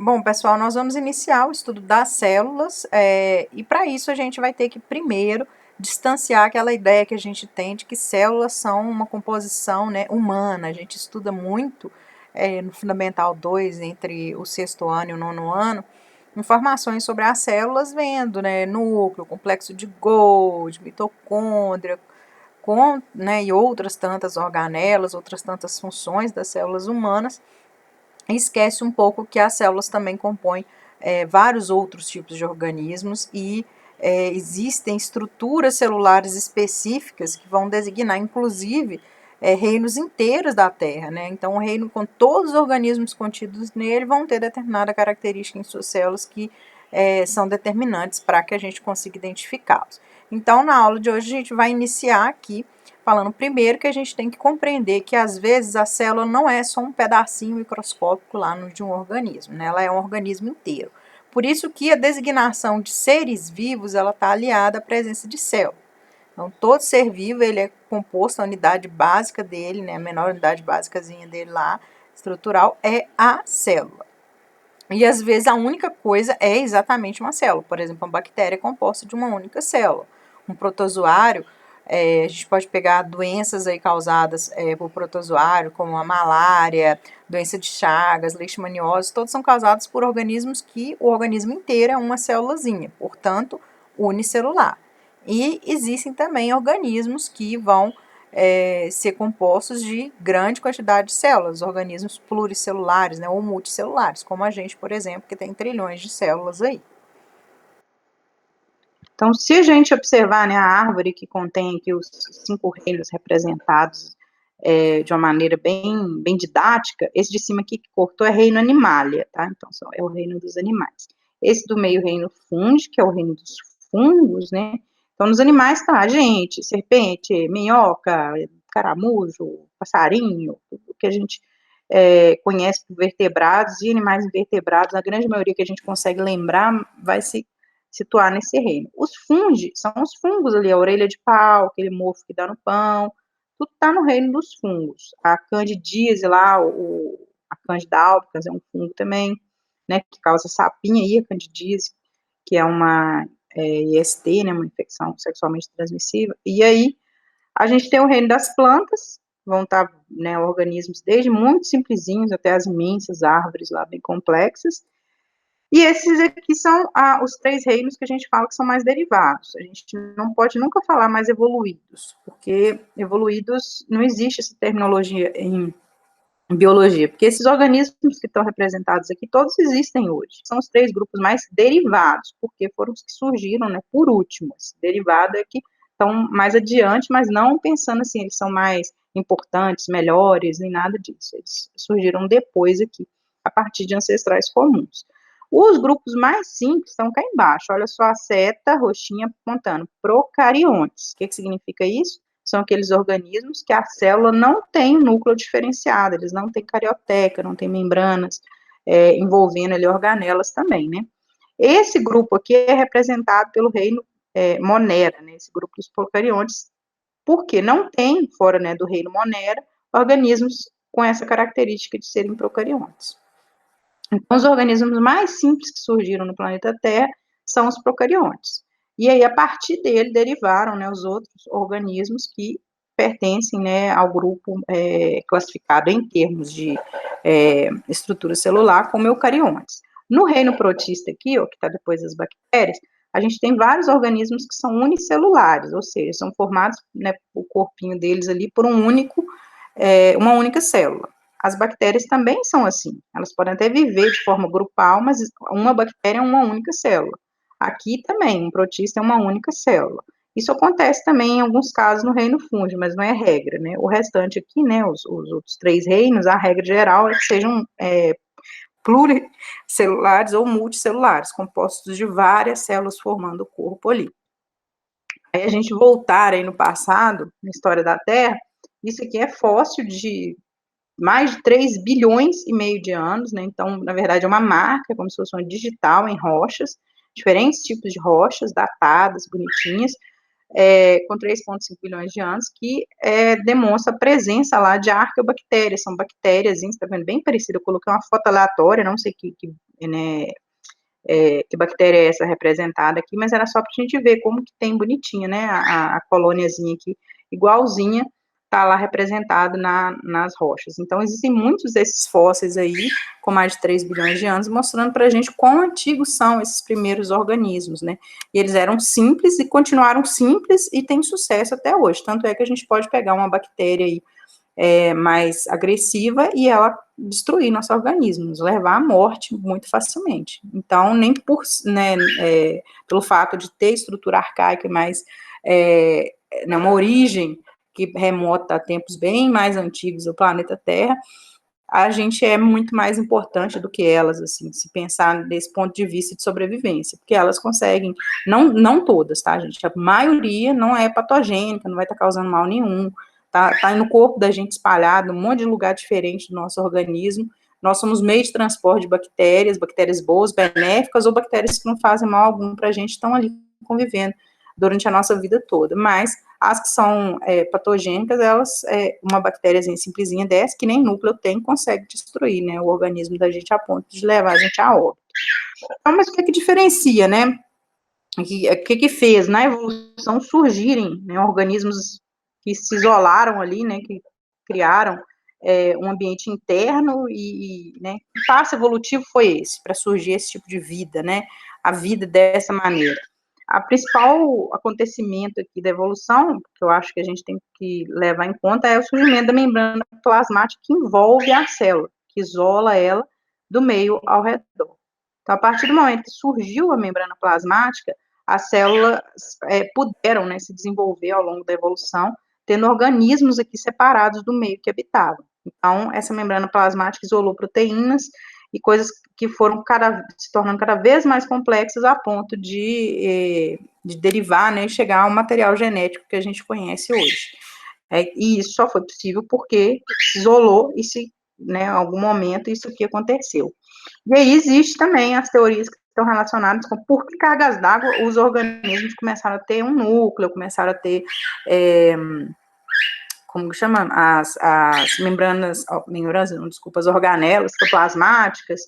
Bom, pessoal, nós vamos iniciar o estudo das células, e para isso a gente vai ter que primeiro distanciar aquela ideia que a gente tem de que células são uma composição, né, humana. A gente estuda muito no Fundamental 2, entre o sexto ano e o nono ano, informações sobre as células, vendo, né, núcleo, complexo de Golgi, mitocôndria, né, e outras tantas organelas, outras tantas funções das células humanas. Esquece um pouco que as células também compõem vários outros tipos de organismos e existem estruturas celulares específicas que vão designar, inclusive, reinos inteiros da Terra, né? Então, o reino com todos os organismos contidos nele vão ter determinada característica em suas células que são determinantes para que a gente consiga identificá-los. Então, na aula de hoje, a gente vai iniciar aqui falando primeiro que a gente tem que compreender que às vezes a célula não é só um pedacinho microscópico lá de um organismo, né? Ela é um organismo inteiro. Por isso que a designação de seres vivos ela está aliada à presença de célula. Então, todo ser vivo ele é composto, a unidade básica dele, né? A menor unidade básicazinha dele lá, estrutural, é a célula. E às vezes a única coisa é exatamente uma célula. Por exemplo, uma bactéria é composta de uma única célula. Um protozoário, a gente pode pegar doenças aí causadas por protozoário, como a malária, doença de Chagas, leishmaniose, todos são causados por organismos que o organismo inteiro é uma célulazinha, portanto, unicelular. E existem também organismos que vão ser compostos de grande quantidade de células, organismos pluricelulares, né, ou multicelulares, como a gente, por exemplo, que tem trilhões de células aí. Então, se a gente observar, né, a árvore que contém aqui os 5 reinos representados de uma maneira bem didática, esse de cima aqui que cortou é reino animalia, tá? Então, é o reino dos animais. Esse do meio, reino fungi, que é o reino dos fungos, né? Então, nos animais tá gente, serpente, minhoca, caramujo, passarinho, tudo que a gente conhece por vertebrados e animais invertebrados, a grande maioria que a gente consegue lembrar vai se situar nesse reino. Os fungi são os fungos ali, a orelha de pau, aquele mofo que dá no pão, tudo está no reino dos fungos. A candidíase lá, a candida albicans é um fungo também, né, que causa sapinha e a candidíase, que é uma IST, né, uma infecção sexualmente transmissível. E aí, a gente tem o reino das plantas, vão estar, né, organismos desde muito simplesinhos até as imensas árvores lá bem complexas. E esses aqui são os 3 reinos que a gente fala que são mais derivados. A gente não pode nunca falar mais evoluídos, porque evoluídos não existe essa terminologia em biologia, porque esses organismos que estão representados aqui, todos existem hoje. São os 3 grupos mais derivados, porque foram os que surgiram, né, por último. Esse derivado é que estão mais adiante, mas não pensando assim, eles são mais importantes, melhores, nem nada disso. Eles surgiram depois aqui, a partir de ancestrais comuns. Os grupos mais simples estão cá embaixo. Olha só a seta roxinha apontando procariontes. O que significa isso? São aqueles organismos que a célula não tem um núcleo diferenciado, eles não têm carioteca, não têm membranas envolvendo ali organelas também, né? Esse grupo aqui é representado pelo reino Monera, né? Esse grupo dos procariontes, porque não tem, fora, né, do reino Monera, organismos com essa característica de serem procariontes. Então, os organismos mais simples que surgiram no planeta Terra são os procariontes. E aí, a partir dele, derivaram, né, os outros organismos que pertencem, né, ao grupo classificado em termos de estrutura celular como eucariontes. No reino protista aqui, ó, que está depois das bactérias, a gente tem vários organismos que são unicelulares, ou seja, são formados, né, o corpinho deles ali por uma única célula. As bactérias também são assim, elas podem até viver de forma grupal, mas uma bactéria é uma única célula. Aqui também, um protista é uma única célula. Isso acontece também em alguns casos no reino fungi, mas não é regra, né? O restante aqui, né, os outros 3 reinos, a regra geral é que sejam pluricelulares ou multicelulares, compostos de várias células formando o corpo ali. Aí a gente voltar aí no passado, na história da Terra, isso aqui é fóssil de mais de 3 bilhões e meio de anos, né? Então, na verdade, é uma marca, como se fosse uma digital em rochas, diferentes tipos de rochas, datadas, bonitinhas, com 3,5 bilhões de anos, que demonstra a presença lá de arqueobactérias, são bactérias, está vendo, bem parecido, eu coloquei uma foto aleatória, não sei né, que bactéria é essa representada aqui, mas era só para a gente ver como que tem bonitinha, né, a colôniazinha aqui, igualzinha, está lá representado nas rochas. Então, existem muitos desses fósseis aí, com mais de 3 bilhões de anos, mostrando para a gente quão antigos são esses primeiros organismos, né? E eles eram simples e continuaram simples e têm sucesso até hoje. Tanto é que a gente pode pegar uma bactéria aí mais agressiva e ela destruir nosso organismo, nos levar à morte muito facilmente. Então, nem por, né, pelo fato de ter estrutura arcaica, mas uma origem que remota a tempos bem mais antigos do planeta Terra, a gente é muito mais importante do que elas, assim, se pensar desse ponto de vista de sobrevivência, porque elas conseguem, não todas, tá, gente? A maioria não é patogênica, não vai estar causando mal nenhum, tá no corpo da gente espalhado, um monte de lugar diferente do nosso organismo. Nós somos meio de transporte de bactérias boas, benéficas, ou bactérias que não fazem mal algum para a gente, estão ali convivendo durante a nossa vida toda. Mas as que são patogênicas, elas, uma bactériazinha simplesinha dessa, que nem núcleo tem, consegue destruir, né, o organismo da gente a ponto de levar a gente a óbito. Então, mas o que diferencia, né? O que fez na evolução surgirem, né, organismos que se isolaram ali, né, que criaram um ambiente interno né, que passo evolutivo foi esse, para surgir esse tipo de vida, né, a vida dessa maneira. A principal acontecimento aqui da evolução, que eu acho que a gente tem que levar em conta, é o surgimento da membrana plasmática que envolve a célula, que isola ela do meio ao redor. Então, a partir do momento que surgiu a membrana plasmática, as células puderam, né, se desenvolver ao longo da evolução, tendo organismos aqui separados do meio que habitavam. Então, essa membrana plasmática isolou proteínas e coisas que foram se tornando cada vez mais complexas a ponto de derivar, né, e chegar ao material genético que a gente conhece hoje. E isso só foi possível porque se isolou e né, em algum momento isso aqui aconteceu. E aí existe também as teorias que estão relacionadas com por que cargas d'água os organismos começaram a ter um núcleo, começaram a ter, como chama? As membranas, não, desculpa, as organelas plasmáticas.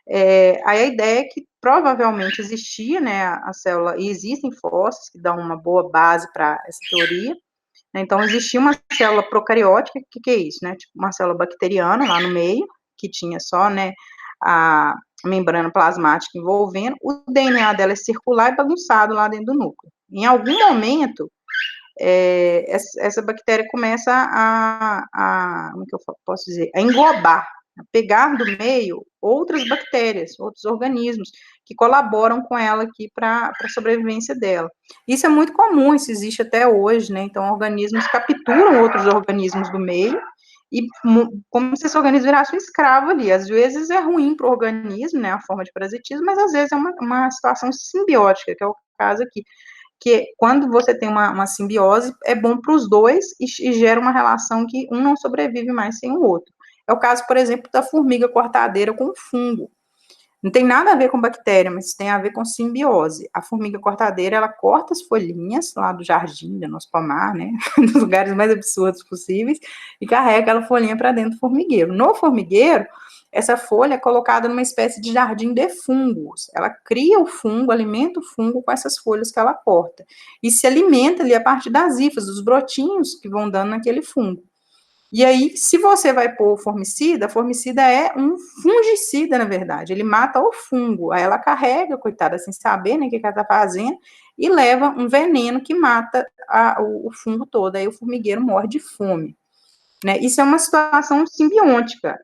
Aí a ideia é que provavelmente existia, né, a célula, e existem fósseis que dão uma boa base para essa teoria. Então, existia uma célula procariótica, que é isso, né? Tipo, uma célula bacteriana lá no meio, que tinha só, né, a membrana plasmática envolvendo, o DNA dela é circular e bagunçado lá dentro do núcleo. Em algum momento, essa bactéria começa como que eu posso dizer, a englobar, a pegar do meio outras bactérias, outros organismos, que colaboram com ela aqui para a sobrevivência dela. Isso é muito comum, isso existe até hoje, né? Então, organismos capturam outros organismos do meio, e como se esse organismo virasse um escravo ali. Às vezes é ruim para o organismo, né, a forma de parasitismo, mas às vezes é uma situação simbiótica, que é o caso aqui, que quando você tem uma simbiose, é bom para os dois e gera uma relação que um não sobrevive mais sem o outro. É o caso, por exemplo, da formiga cortadeira com o fungo. Não tem nada a ver com bactéria, mas tem a ver com simbiose. A formiga cortadeira, ela corta as folhinhas lá do jardim, do nosso pomar, né, dos lugares mais absurdos possíveis, e carrega aquela folhinha para dentro do formigueiro. No formigueiro, essa folha é colocada numa espécie de jardim de fungos. Ela cria o fungo, alimenta o fungo com essas folhas que ela corta. E se alimenta ali a partir das hifas, dos brotinhos que vão dando naquele fungo. E aí, se você vai pôr o formicida, a formicida é um fungicida, na verdade. Ele mata o fungo. Aí ela carrega, coitada, sem saber, né, o que ela tá fazendo, e leva um veneno que mata o fungo todo. Aí o formigueiro morre de fome. Né? Isso é uma situação simbiótica.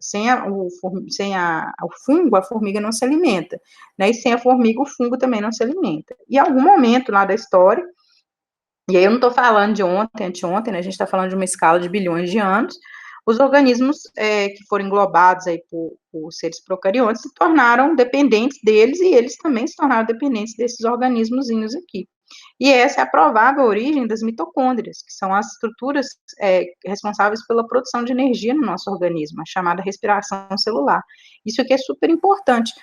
O fungo, a formiga não se alimenta. Né? E sem a formiga, o fungo também não se alimenta. E em algum momento lá da história, e aí eu não estou falando de ontem, anteontem, né? A gente está falando de uma escala de bilhões de anos, os organismos que foram englobados aí por seres procariontes se tornaram dependentes deles e eles também se tornaram dependentes desses organismozinhos aqui. E essa é a provável origem das mitocôndrias, que são as estruturas responsáveis pela produção de energia no nosso organismo, a chamada respiração celular. Isso aqui é super importante,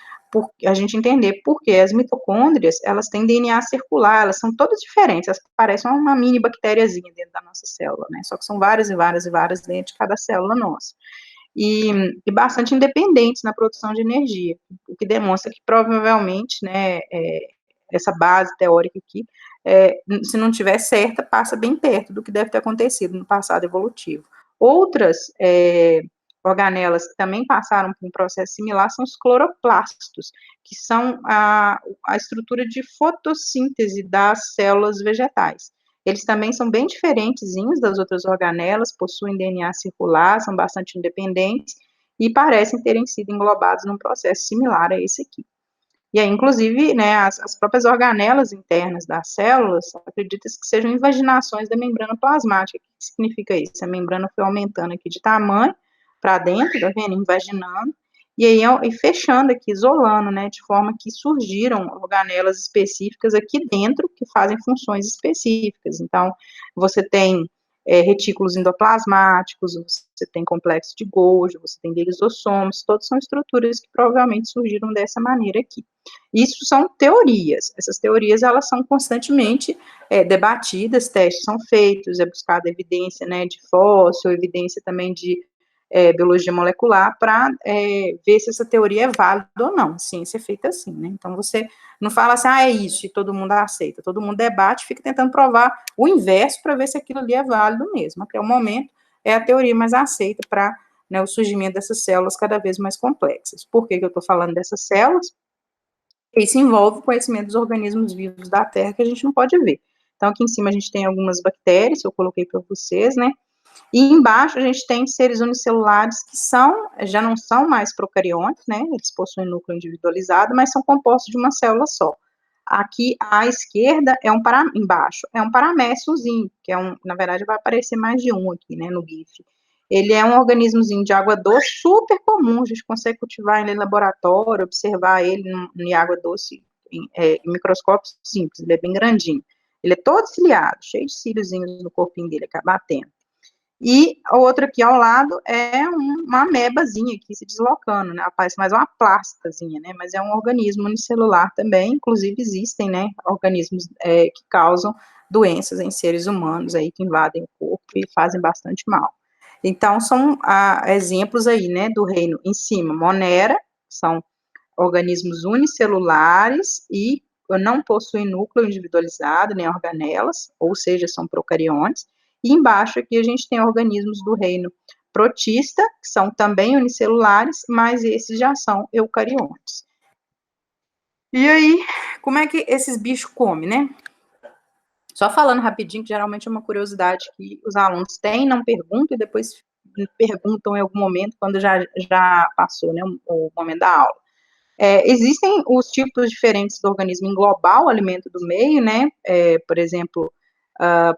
a gente entender por que as mitocôndrias, elas têm DNA circular, elas são todas diferentes, elas parecem uma mini bactériazinha dentro da nossa célula, né, só que são várias e várias e várias dentro de cada célula nossa. E bastante independentes na produção de energia, o que demonstra que provavelmente, né, essa base teórica aqui, se não tiver certa, passa bem perto do que deve ter acontecido no passado evolutivo. Outras organelas que também passaram por um processo similar são os cloroplastos, que são a estrutura de fotossíntese das células vegetais. Eles também são bem diferentezinhos das outras organelas, possuem DNA circular, são bastante independentes e parecem terem sido englobados num processo similar a esse aqui. E aí, inclusive, né, as próprias organelas internas das células, acredita-se que sejam invaginações da membrana plasmática. O que significa isso? A membrana foi aumentando aqui de tamanho para dentro, tá vendo? Invaginando, e aí e fechando aqui, isolando, né, de forma que surgiram organelas específicas aqui dentro que fazem funções específicas. Então, você tem retículos endoplasmáticos, você tem complexo de Golgi, você tem lisossomos, todas são estruturas que provavelmente surgiram dessa maneira aqui. Isso são teorias, essas teorias elas são constantemente debatidas, testes são feitos, é buscada evidência, né, de fóssil, evidência também de biologia molecular, para ver se essa teoria é válida ou não. A ciência é feita assim, né? Então, você não fala assim, é isso, e todo mundo aceita. Todo mundo debate, fica tentando provar o inverso para ver se aquilo ali é válido mesmo. Até o momento, é a teoria mais aceita para, né, o surgimento dessas células cada vez mais complexas. Por que eu estou falando dessas células? Isso envolve o conhecimento dos organismos vivos da Terra que a gente não pode ver. Então, aqui em cima a gente tem algumas bactérias, que eu coloquei para vocês, né? E embaixo a gente tem seres unicelulares que já não são mais procariontes, né? Eles possuem núcleo individualizado, mas são compostos de uma célula só. Aqui à esquerda embaixo é um paraméciozinho, que na verdade vai aparecer mais de um aqui, né, no GIF. Ele é um organismozinho de água doce super comum, a gente consegue cultivar ele em laboratório, observar ele em água doce em microscópio simples, ele é bem grandinho. Ele é todo ciliado, cheio de cíliozinhos no corpinho dele, acaba batendo. E o outro aqui ao lado é uma amebazinha aqui se deslocando, né? Parece mais uma plastazinha, né? Mas é um organismo unicelular também, inclusive existem, né? Organismos que causam doenças em seres humanos aí, que invadem o corpo e fazem bastante mal. Então, são exemplos aí, né? Do reino em cima, Monera, são organismos unicelulares e não possuem núcleo individualizado, nem organelas, ou seja, são procariontes. E embaixo aqui a gente tem organismos do reino protista, que são também unicelulares, mas esses já são eucariontes. E aí, como é que esses bichos comem, né? Só falando rapidinho, que geralmente é uma curiosidade que os alunos têm, não perguntam, e depois perguntam em algum momento, quando já passou, né, o momento da aula. Existem os tipos diferentes do organismo englobar o alimento do meio, né? Por exemplo,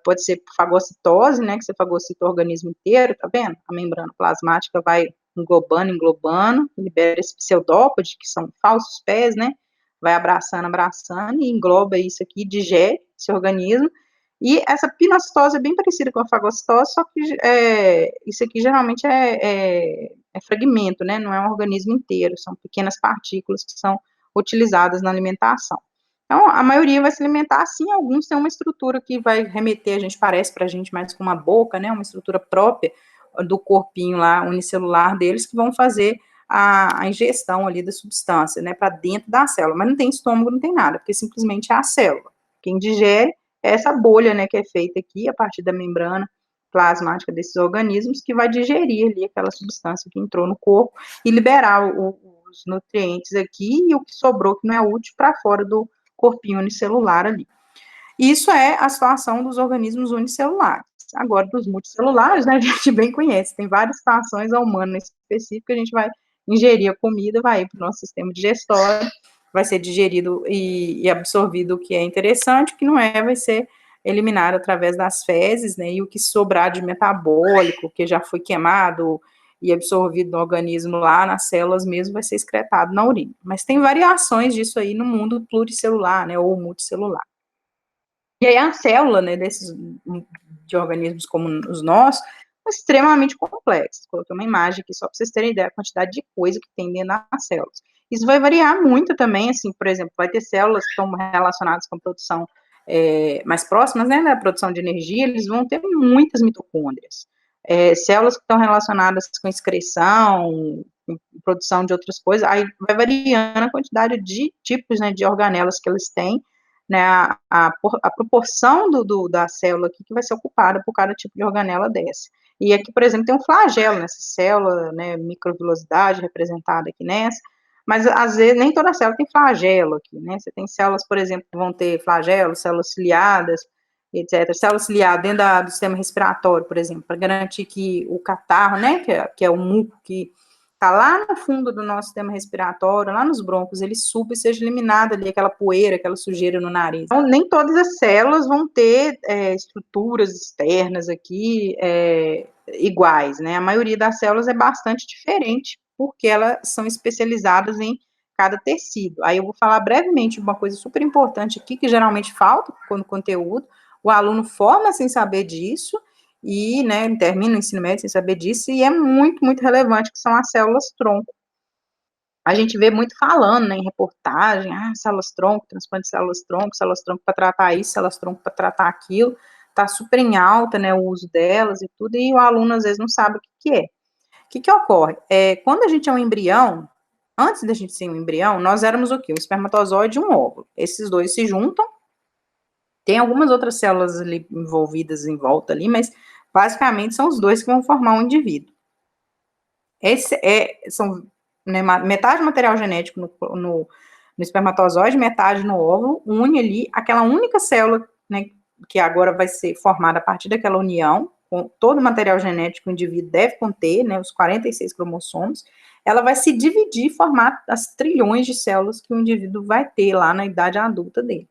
pode ser fagocitose, né? Que você fagocita o organismo inteiro, tá vendo? A membrana plasmática vai englobando, libera esse pseudópode, que são falsos pés, né? Vai abraçando, e engloba isso aqui, digere esse organismo. E essa pinocitose é bem parecida com a fagocitose, só que isso aqui geralmente é fragmento, né? Não é um organismo inteiro, são pequenas partículas que são utilizadas na alimentação. Então, a maioria vai se alimentar assim, alguns têm uma estrutura que vai remeter, parece para a gente mais com uma boca, né? Uma estrutura própria do corpinho lá, unicelular deles, que vão fazer a ingestão ali da substância, né? Para dentro da célula, mas não tem estômago, não tem nada, porque simplesmente é a célula. Quem digere é essa bolha, né, que é feita aqui a partir da membrana plasmática desses organismos, que vai digerir ali aquela substância que entrou no corpo e liberar os nutrientes aqui e o que sobrou que não é útil para fora do corpinho unicelular ali. Isso é a situação dos organismos unicelulares. Agora, dos multicelulares, né, a gente bem conhece, tem várias situações, a humana específica, a gente vai ingerir a comida, vai para o nosso sistema digestório, vai ser digerido e absorvido o que é interessante, o que não é, vai ser eliminado através das fezes, né, e o que sobrar de metabólico, que já foi queimado e absorvido no organismo lá, nas células mesmo, vai ser excretado na urina. Mas tem variações disso aí no mundo pluricelular, né, ou multicelular. E aí a célula, né, de organismos como os nossos, é extremamente complexa. Coloquei uma imagem aqui só para vocês terem ideia da quantidade de coisa que tem dentro das células. Isso vai variar muito também, assim, por exemplo, vai ter células que estão relacionadas com a produção mais próximas, né, da produção de energia, eles vão ter muitas mitocôndrias. Células que estão relacionadas com excreção, com produção de outras coisas, aí vai variando a quantidade de tipos, né, de organelas que eles têm, né, a proporção da célula aqui que vai ser ocupada por cada tipo de organela dessa. E aqui, por exemplo, tem um flagelo nessa célula, né, microvilosidade representada aqui nessa, mas às vezes nem toda célula tem flagelo aqui, né? Você tem células, por exemplo, que vão ter flagelo, células ciliadas, etc. Células ciliadas dentro do sistema respiratório, por exemplo, para garantir que o catarro, né, que é o muco que está lá no fundo do nosso sistema respiratório, lá nos brônquios, ele suba e seja eliminada ali aquela poeira, aquela sujeira no nariz. Então, nem todas as células vão ter estruturas externas aqui iguais, né? A maioria das células é bastante diferente, porque elas são especializadas em cada tecido. Aí eu vou falar brevemente uma coisa super importante aqui, que geralmente falta no conteúdo, o aluno forma sem saber disso, e, né, termina o ensino médio sem saber disso, e é muito, muito relevante, que são as células-tronco. A gente vê muito falando, né, em reportagem, células-tronco, transplante de células-tronco para tratar isso, células-tronco para tratar aquilo, tá super em alta, né, o uso delas e tudo, e o aluno às vezes não sabe o que é. O que ocorre? Quando a gente é um embrião, antes da gente ser um embrião, nós éramos o quê? Um espermatozoide e um óvulo. Esses dois se juntam, tem algumas outras células ali envolvidas em volta ali, mas basicamente são os dois que vão formar um indivíduo. São, né, metade material genético no espermatozoide, metade no óvulo, une ali aquela única célula, né, que agora vai ser formada a partir daquela união, com todo o material genético que o indivíduo deve conter, né, os 46 cromossomos, ela vai se dividir e formar as trilhões de células que o indivíduo vai ter lá na idade adulta dele.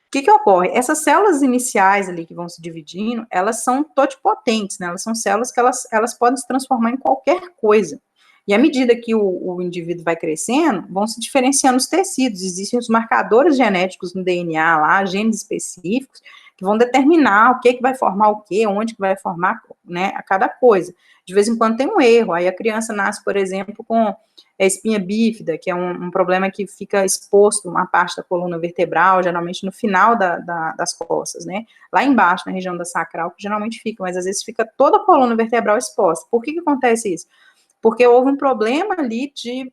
O que ocorre? Essas células iniciais ali que vão se dividindo, elas são totipotentes, né? Elas são células que elas podem se transformar em qualquer coisa. E à medida que o indivíduo vai crescendo, vão se diferenciando os tecidos. Existem os marcadores genéticos no DNA lá, genes específicos, que vão determinar o que vai formar o que, onde que vai formar, né, a cada coisa. De vez em quando tem um erro, aí a criança nasce, por exemplo, com espinha bífida, que é um problema que fica exposto uma parte da coluna vertebral, geralmente no final das costas, né? Lá embaixo, na região da sacral, que geralmente fica, mas às vezes fica toda a coluna vertebral exposta. Por que acontece isso? Porque houve um problema ali de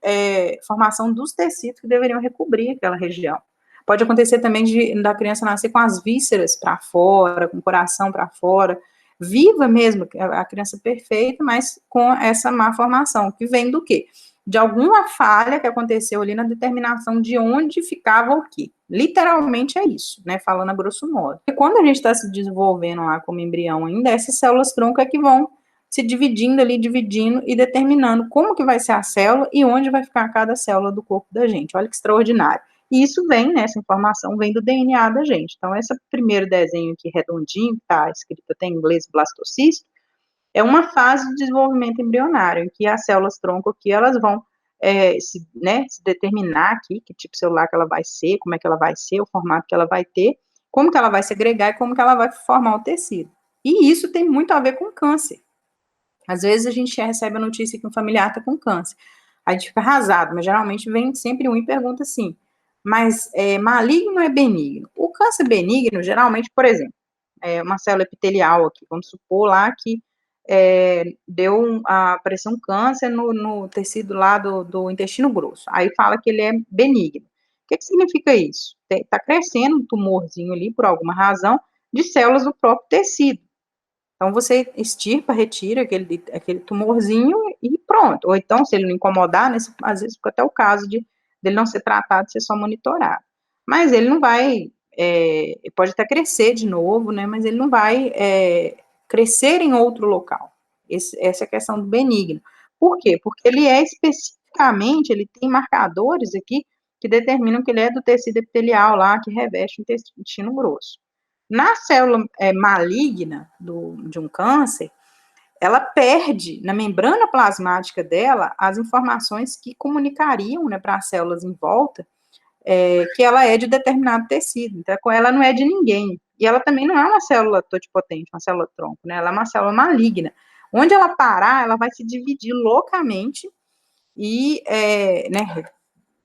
formação dos tecidos que deveriam recobrir aquela região. Pode acontecer também da criança nascer com as vísceras para fora, com o coração para fora, viva mesmo, a criança perfeita, mas com essa má formação, que vem do quê? De alguma falha que aconteceu ali na determinação de onde ficava o quê. Literalmente é isso, né, falando a grosso modo. E quando a gente está se desenvolvendo lá como embrião ainda, essas células-tronco é que vão se dividindo ali, dividindo e determinando como que vai ser a célula e onde vai ficar cada célula do corpo da gente. Olha que extraordinário. E isso vem, né, essa informação vem do DNA da gente. Então, esse primeiro desenho aqui redondinho, que está escrito até em inglês blastocisto, é uma fase de desenvolvimento embrionário, em que as células-tronco aqui, elas vão se determinar aqui que tipo celular que ela vai ser, como é que ela vai ser, o formato que ela vai ter, como que ela vai segregar e como que ela vai formar o tecido. E isso tem muito a ver com câncer. Às vezes a gente recebe a notícia que um familiar está com câncer. A gente fica arrasado, mas geralmente vem sempre um e pergunta assim, mas maligno ou é benigno? O câncer benigno, geralmente, por exemplo, uma célula epitelial aqui, vamos supor lá que apareceu um câncer no tecido lá do intestino grosso. Aí fala que ele é benigno. O que significa isso? Está crescendo um tumorzinho ali, por alguma razão, de células do próprio tecido. Então, você extirpa, retira aquele tumorzinho e pronto. Ou então, se ele não incomodar, né, às vezes fica até o caso dele não ser tratado, ser só monitorado. Mas ele não vai, pode até crescer de novo, né, mas ele não vai crescer em outro local. Essa é a questão do benigno. Por quê? Porque ele especificamente, ele tem marcadores aqui que determinam que ele é do tecido epitelial lá, que reveste o intestino grosso. Na célula maligna de um câncer, ela perde na membrana plasmática dela as informações que comunicariam, né, para as células em volta que ela é de determinado tecido. Então, ela não é de ninguém. E ela também não é uma célula totipotente, uma célula tronco, né? Ela é uma célula maligna. Onde ela parar, ela vai se dividir loucamente e, né,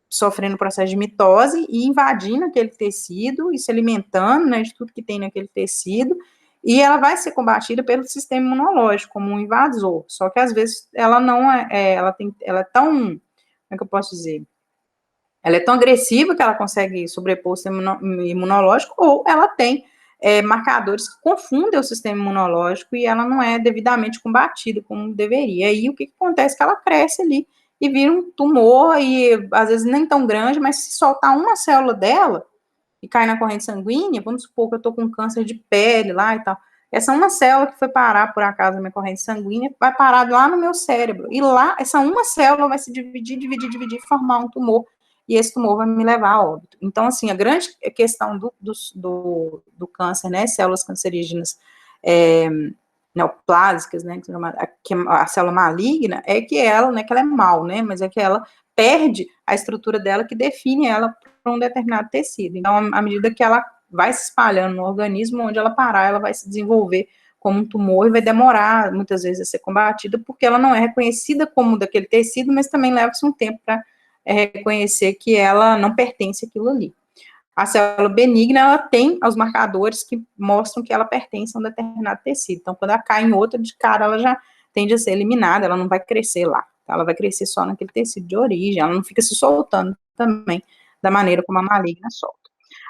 sofrendo o processo de mitose e invadindo aquele tecido e se alimentando, né, de tudo que tem naquele tecido, e ela vai ser combatida pelo sistema imunológico como um invasor. Só que às vezes ela não ela é tão, como é que eu posso dizer? Ela é tão agressiva que ela consegue sobrepor o sistema imunológico, ou ela tem marcadores que confundem o sistema imunológico e ela não é devidamente combatida como deveria. E aí o que acontece? Que ela cresce ali e vira um tumor, e às vezes nem tão grande, mas se soltar uma célula dela e cair na corrente sanguínea, vamos supor que eu estou com câncer de pele lá e tal, essa uma célula que foi parar, por acaso, na minha corrente sanguínea, vai parar lá no meu cérebro, e lá, essa uma célula vai se dividir, formar um tumor, e esse tumor vai me levar a óbito. Então, assim, a grande questão do câncer, né, células cancerígenas neoplásicas, né, que a célula maligna, é que ela, né, que ela é mal, né, mas é que ela perde a estrutura dela que define ela para um determinado tecido. Então, à medida que ela vai se espalhando no organismo, onde ela parar, ela vai se desenvolver como um tumor e vai demorar, muitas vezes, a ser combatida, porque ela não é reconhecida como daquele tecido, mas também leva-se um tempo para reconhecer que ela não pertence àquilo ali. A célula benigna, ela tem os marcadores que mostram que ela pertence a um determinado tecido. Então, quando ela cai em outro, de cara, ela já tende a ser eliminada, ela não vai crescer lá. Ela vai crescer só naquele tecido de origem, ela não fica se soltando também da maneira como a maligna solta.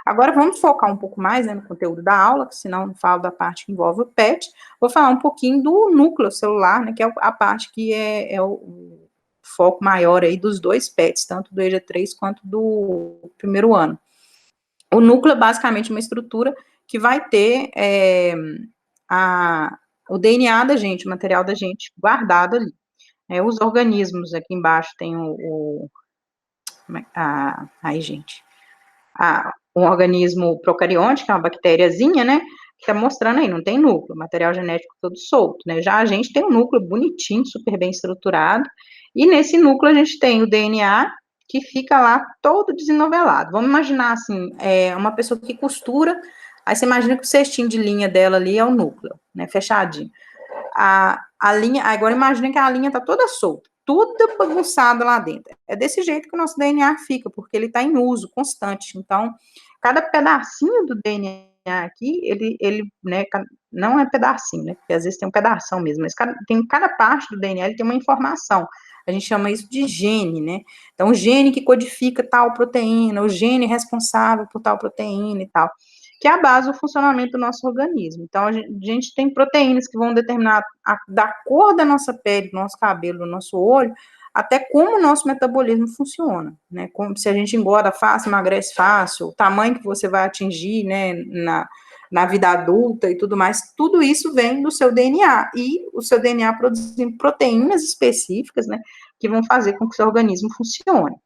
Agora, vamos focar um pouco mais, né, no conteúdo da aula, que senão não falo da parte que envolve o PET. Vou falar um pouquinho do núcleo celular, né, que é a parte que é o foco maior aí dos dois PETs, tanto do EJA3 quanto do primeiro ano. O núcleo é basicamente uma estrutura que vai ter o DNA da gente, o material da gente guardado ali. Os organismos, aqui embaixo tem um organismo procarionte, que é uma bactériazinha, né, que tá mostrando aí, não tem núcleo, material genético todo solto, né, já a gente tem um núcleo bonitinho, super bem estruturado, e nesse núcleo a gente tem o DNA, que fica lá todo desenovelado. Vamos imaginar, assim, uma pessoa que costura, aí você imagina que o cestinho de linha dela ali é o núcleo, né, fechadinho. A linha, agora imagina que a linha tá toda solta, tudo bagunçado lá dentro. É desse jeito que o nosso DNA fica, porque ele está em uso constante. Então, cada pedacinho do DNA aqui, ele né, não é pedacinho, né, porque às vezes tem um pedação mesmo, mas cada parte do DNA, ele tem uma informação. A gente chama isso de gene, né? Então, o gene que codifica tal proteína, o gene responsável por tal proteína e tal, que é a base do funcionamento do nosso organismo. Então, a gente tem proteínas que vão determinar da cor da nossa pele, do nosso cabelo, do nosso olho, até como o nosso metabolismo funciona, né? Como se a gente engorda fácil, emagrece fácil, o tamanho que você vai atingir, né, na vida adulta e tudo mais, tudo isso vem do seu DNA, e o seu DNA produzindo proteínas específicas, né, que vão fazer com que o seu organismo funcione.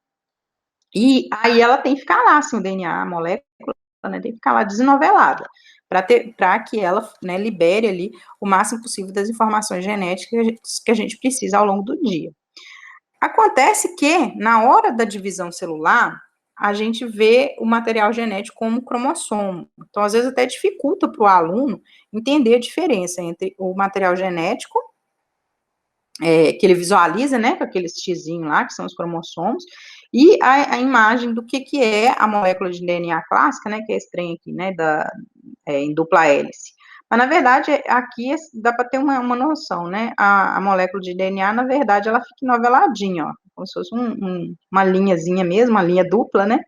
E aí ela tem que ficar lá, assim, o DNA, a molécula, né, tem que ficar lá desenovelada, para que ela, né, libere ali o máximo possível das informações genéticas que a gente precisa ao longo do dia. Acontece que, na hora da divisão celular, a gente vê o material genético como cromossomo. Então, às vezes, até dificulta para o aluno entender a diferença entre o material genético, que ele visualiza, né, com aqueles xizinhos lá, que são os cromossomos, e a imagem do que é a molécula de DNA clássica, né, que é esse trem aqui, né, em dupla hélice. Mas, na verdade, aqui dá para ter uma noção, né, a molécula de DNA, na verdade, ela fica noveladinha, ó, como se fosse uma linhazinha mesmo, uma linha dupla, né,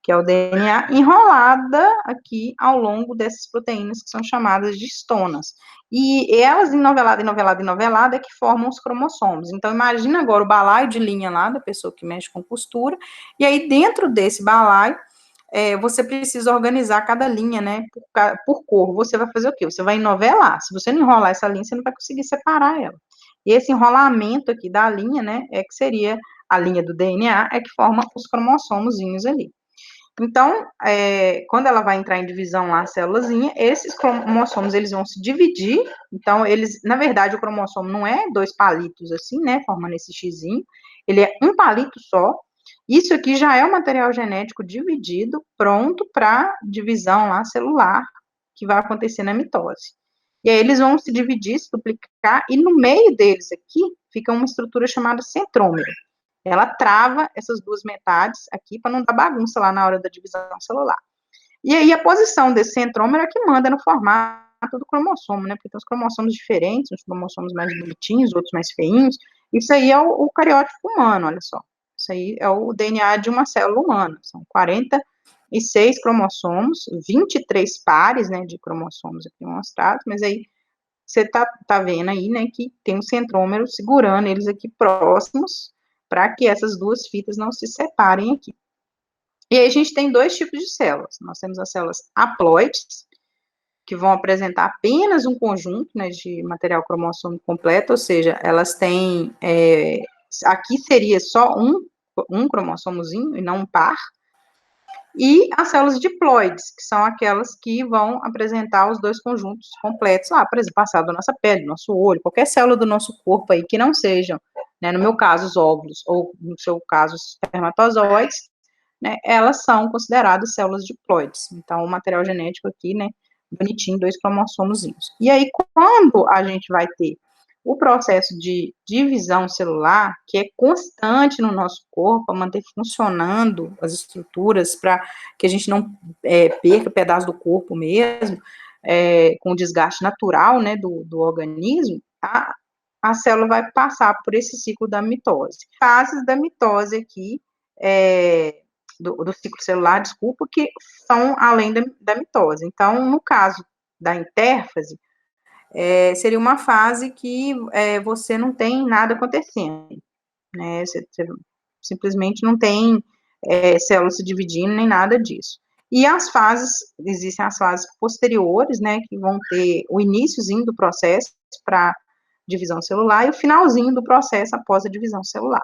que é o DNA, enrolada aqui ao longo dessas proteínas que são chamadas de histonas. E elas, novelada, é que formam os cromossomos. Então, imagina agora o balaio de linha lá da pessoa que mexe com costura, e aí dentro desse balaio, você precisa organizar cada linha, né, por cor. Você vai fazer o quê? Você vai enovelar. Se você não enrolar essa linha, você não vai conseguir separar ela. E esse enrolamento aqui da linha, né, que seria a linha do DNA, que forma os cromossomozinhos ali. Então, quando ela vai entrar em divisão lá, a célulazinha, esses cromossomos, eles vão se dividir. Então, na verdade, o cromossomo não é dois palitos assim, né, formando esse xizinho, ele é um palito só. Isso aqui já é o material genético dividido, pronto para divisão lá celular, que vai acontecer na mitose. E aí eles vão se dividir, se duplicar, e no meio deles aqui fica uma estrutura chamada centrômero. Ela trava essas duas metades aqui para não dar bagunça lá na hora da divisão celular. E aí a posição desse centrômero é que manda no formato do cromossomo, né? Porque tem os cromossomos diferentes, uns cromossomos mais bonitinhos, outros mais feinhos. Isso aí é o cariótipo humano, olha só. Isso aí é o DNA de uma célula humana. São 46 cromossomos, 23 pares, né, de cromossomos aqui mostrados, mas aí você tá vendo aí, né, que tem um centrômero segurando eles aqui próximos para que essas duas fitas não se separem aqui. E aí a gente tem dois tipos de células. Nós temos as células haploides, que vão apresentar apenas um conjunto, né, de material cromossômico completo, ou seja, elas têm, aqui seria só um cromossomozinho e não um par, e as células diploides, que são aquelas que vão apresentar os dois conjuntos completos, lá, por exemplo, passado da nossa pele, do nosso olho, qualquer célula do nosso corpo aí que não sejam, né, no meu caso, os óvulos, ou no seu caso, os espermatozoides, né, elas são consideradas células diploides. Então, o material genético aqui, né, bonitinho, dois cromossomozinhos. E aí, quando a gente vai ter o processo de divisão celular, que é constante no nosso corpo, para manter funcionando as estruturas, para que a gente não perca pedaço do corpo mesmo, com o desgaste natural, né, do organismo, a célula vai passar por esse ciclo da mitose. Fases da mitose aqui, do ciclo celular, desculpa, que são além da mitose. Então, no caso da intérfase, seria uma fase que você não tem nada acontecendo, né? Você simplesmente não tem células se dividindo, nem nada disso. E as fases, existem as fases posteriores, né, que vão ter o iniciozinho do processo para divisão celular e o finalzinho do processo após a divisão celular.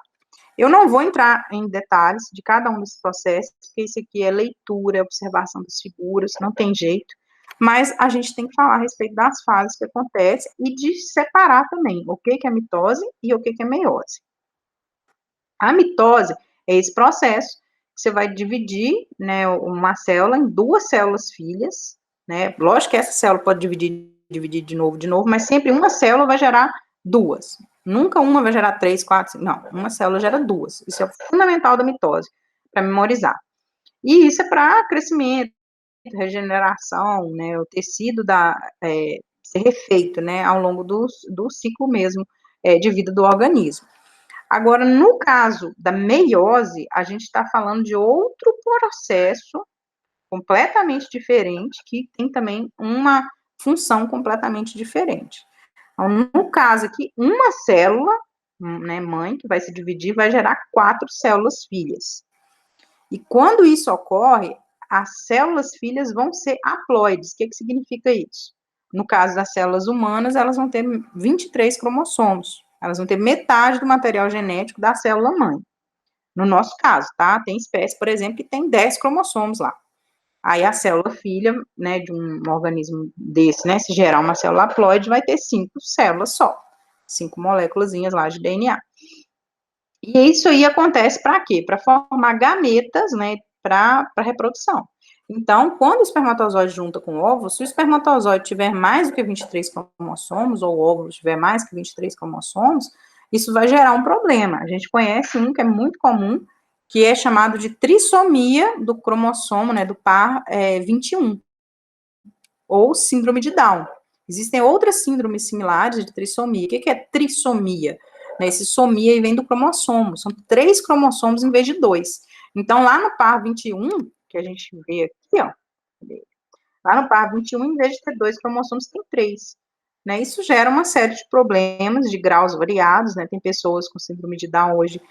Eu não vou entrar em detalhes de cada um desses processos, porque isso aqui é leitura, observação das figuras, não tem jeito, mas a gente tem que falar a respeito das fases que acontecem e de separar também o que é mitose e o que é meiose. A mitose é esse processo que você vai dividir, né, uma célula em duas células filhas, né? Lógico que essa célula pode dividir de novo, mas sempre uma célula vai gerar duas. Nunca uma vai gerar 3, 4, 5, não. Uma célula gera duas. Isso é o fundamental da mitose, para memorizar. E isso é para crescimento, regeneração, né, o tecido ser refeito, né, ao longo do ciclo mesmo de vida do organismo. Agora, no caso da meiose, a gente está falando de outro processo completamente diferente, que tem também uma função completamente diferente. Então, no caso aqui, uma célula, né, mãe, que vai se dividir, vai gerar 4 células filhas. E quando isso ocorre, as células filhas vão ser haploides. O que significa isso? No caso das células humanas, elas vão ter 23 cromossomos. Elas vão ter metade do material genético da célula mãe. No nosso caso, tá? Tem espécie, por exemplo, que tem 10 cromossomos lá. Aí a célula filha, né, de um organismo desse, né, se gerar uma célula haploide, vai ter 5 células só. 5 moléculazinhas lá de DNA. E isso aí acontece para quê? Para formar gametas, né, para reprodução. Então, quando o espermatozoide junta com o óvulo, se o espermatozoide tiver mais do que 23 cromossomos, ou o óvulo tiver mais que 23 cromossomos, isso vai gerar um problema. A gente conhece um que é muito comum, que é chamado de trissomia do cromossomo, né, do par 21, ou síndrome de Down. Existem outras síndromes similares de trissomia. O que é trissomia? Esse somia vem do cromossomo, são 3 cromossomos em vez de 2. Então, lá no par 21, que a gente vê aqui, ó, lá no par 21, em vez de ter 2 cromossomos, tem 3. Né? Isso gera uma série de problemas de graus variados, né? Tem pessoas com síndrome de Down hoje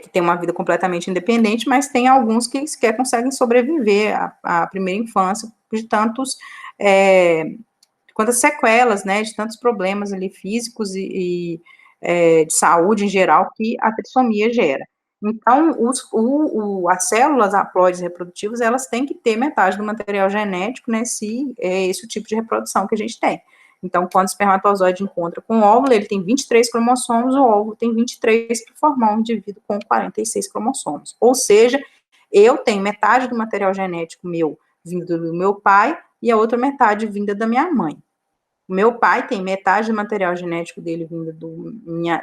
que têm uma vida completamente independente, mas tem alguns que sequer conseguem sobreviver à primeira infância de tantos quantas sequelas, né, de tantos problemas ali físicos e de saúde em geral que a trissomia gera. Então, as células haploides reprodutivas, elas têm que ter metade do material genético, né, se é esse o tipo de reprodução que a gente tem. Então, quando o espermatozoide encontra com o óvulo, ele tem 23 cromossomos, o óvulo tem 23 para formar um indivíduo com 46 cromossomos. Ou seja, eu tenho metade do material genético meu vindo do meu pai e a outra metade vinda da minha mãe. O meu pai tem metade do material genético dele vinda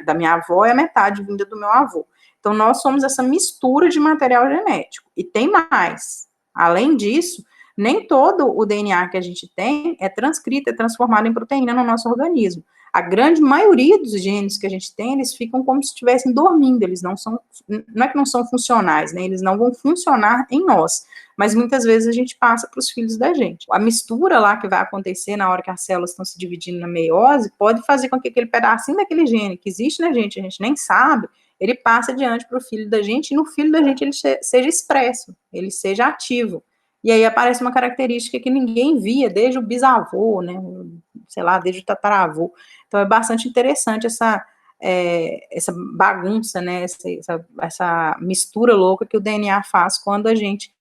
da minha avó e a metade vinda do meu avô. Então, nós somos essa mistura de material genético. E tem mais. Além disso, nem todo o DNA que a gente tem é transcrito, é transformado em proteína no nosso organismo. A grande maioria dos genes que a gente tem, eles ficam como se estivessem dormindo, eles não são, não é que não são funcionais, né? Eles não vão funcionar em nós, mas muitas vezes a gente passa para os filhos da gente. A mistura lá que vai acontecer na hora que as células estão se dividindo na meiose pode fazer com que aquele pedacinho daquele gene que existe na gente, a gente nem sabe, ele passe adiante para o filho da gente, e no filho da gente ele seja expresso, ele seja ativo. E aí aparece uma característica que ninguém via desde o bisavô, né? Sei lá, desde o tataravô. Então é bastante interessante essa bagunça, né? Essa mistura louca que o DNA faz quando a gente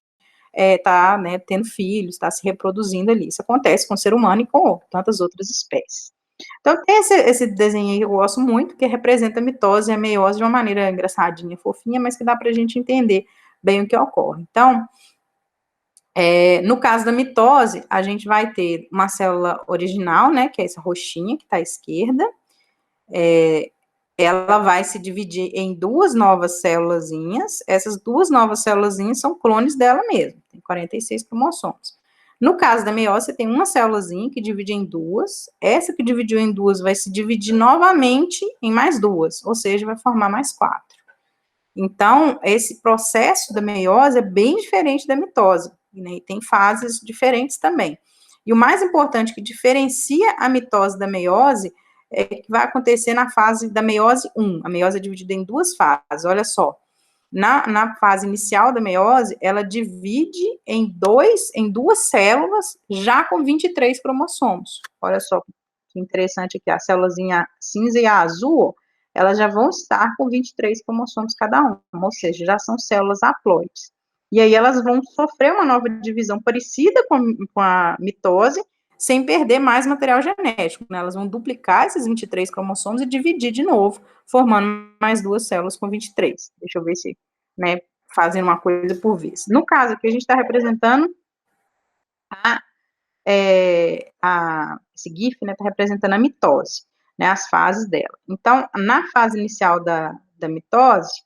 está, né, tendo filhos, está se reproduzindo ali. Isso acontece com o ser humano e com tantas outras espécies. Então, tem esse desenho aí que eu gosto muito, que representa a mitose e a meiose de uma maneira engraçadinha, fofinha, mas que dá para a gente entender bem o que ocorre. Então, no caso da mitose, a gente vai ter uma célula original, né, que é essa roxinha que está à esquerda, ela vai se dividir em duas novas célulazinhas, essas duas novas célulazinhas são clones dela mesma, tem 46 cromossomos. No caso da meiose, você tem uma célulazinha que divide em duas, essa que dividiu em duas vai se dividir novamente em mais duas, ou seja, vai formar mais 4. Então, esse processo da meiose é bem diferente da mitose, né, e tem fases diferentes também. E o mais importante que diferencia a mitose da meiose é que vai acontecer na fase da meiose 1. A meiose é dividida em duas fases, olha só. Na fase inicial da meiose, ela divide em duas células, já com 23 cromossomos. Olha só que interessante aqui, a célulazinha cinza e a azul, elas já vão estar com 23 cromossomos cada uma, ou seja, já são células haploides. E aí elas vão sofrer uma nova divisão parecida com a mitose, sem perder mais material genético, né? Elas vão duplicar esses 23 cromossomos e dividir de novo, formando mais duas células com 23. Deixa eu ver se, né, fazendo uma coisa por vez. No caso aqui, a gente está representando esse GIF, né, está representando a mitose, né, as fases dela. Então, na fase inicial da mitose,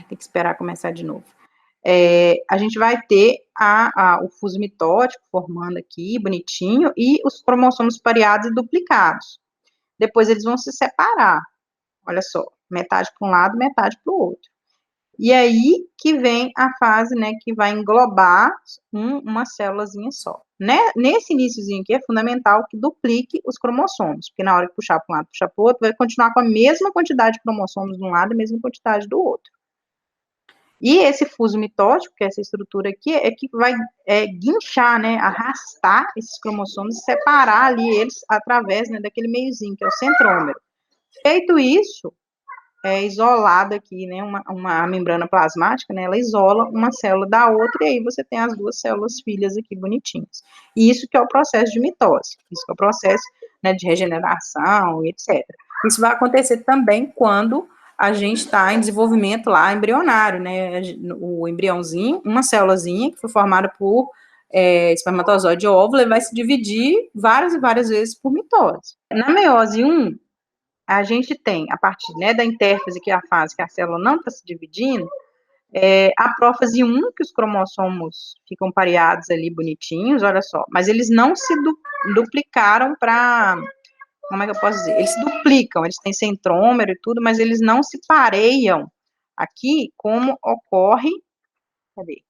tem que esperar começar de novo. A gente vai ter o fuso mitótico formando aqui, bonitinho, e os cromossomos pareados e duplicados. Depois eles vão se separar, olha só, metade para um lado, metade para o outro. E aí que vem a fase, né, que vai englobar uma célulazinha só. Né? Nesse iniciozinho aqui é fundamental que duplique os cromossomos, porque na hora que puxar para um lado, puxar para o outro, vai continuar com a mesma quantidade de cromossomos de um lado e a mesma quantidade do outro. E esse fuso mitótico, que é essa estrutura aqui, é que vai guinchar, né, arrastar esses cromossomos e separar ali eles através, né, daquele meiozinho, que é o centrômero. Feito isso, é isolada aqui, né, uma membrana plasmática, né, ela isola uma célula da outra, e aí você tem as duas células filhas aqui bonitinhas. E isso que é o processo de mitose, isso que é o processo, né, de regeneração, etc. Isso vai acontecer também quando a gente está em desenvolvimento lá embrionário, né, o embriãozinho, uma célulazinha que foi formada por espermatozoide e óvulo, ele vai se dividir várias e várias vezes por mitose. Na meiose 1, a gente tem, a partir, né, da intérfase, que é a fase que a célula não está se dividindo, a prófase 1, que os cromossomos ficam pareados ali bonitinhos, olha só, mas eles não se duplicaram para, como é que eu posso dizer? Eles se duplicam, eles têm centrômero e tudo, mas eles não se pareiam aqui como ocorre, cadê?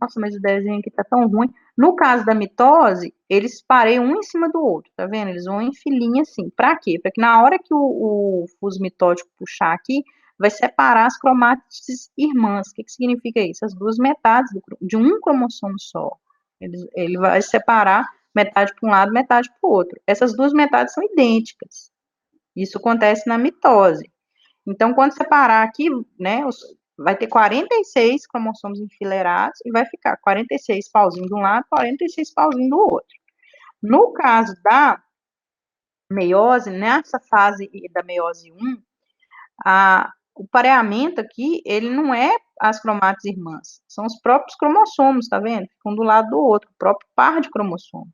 Nossa, mas o desenho aqui tá tão ruim. No caso da mitose, eles pareiam um em cima do outro, tá vendo? Eles vão em filinha assim. Pra quê? Pra que na hora que o fuso mitótico puxar aqui, vai separar as cromátides irmãs. O que significa isso? As duas metades de um cromossomo só. Ele vai separar metade para um lado, metade para o outro. Essas duas metades são idênticas. Isso acontece na mitose. Então, quando separar aqui, né, vai ter 46 cromossomos enfileirados e vai ficar 46 pauzinhos de um lado, 46 pauzinhos do outro. No caso da meiose, nessa fase da meiose 1, o pareamento aqui, ele não é as cromátides irmãs, são os próprios cromossomos, tá vendo? Ficam do lado do outro, o próprio par de cromossomo.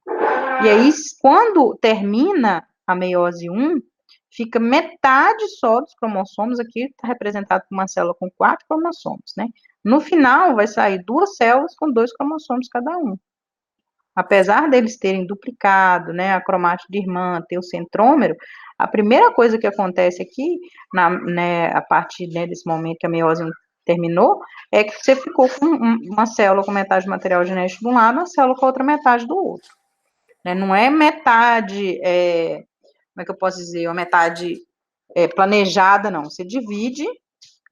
E aí, quando termina a meiose 1, fica metade só dos cromossomos, aqui está representado por uma célula com 4 cromossomos, né? No final, vai sair 2 células com 2 cromossomos cada um. Apesar deles terem duplicado, né, a cromátide irmã, ter o centrômero, a primeira coisa que acontece aqui, né, a partir, né, desse momento que a meiose 1 terminou, é que você ficou com uma célula com metade do material genético de um lado, uma célula com a outra metade do outro. Né? Não é metade, como é que eu posso dizer, uma metade planejada, não. Você divide,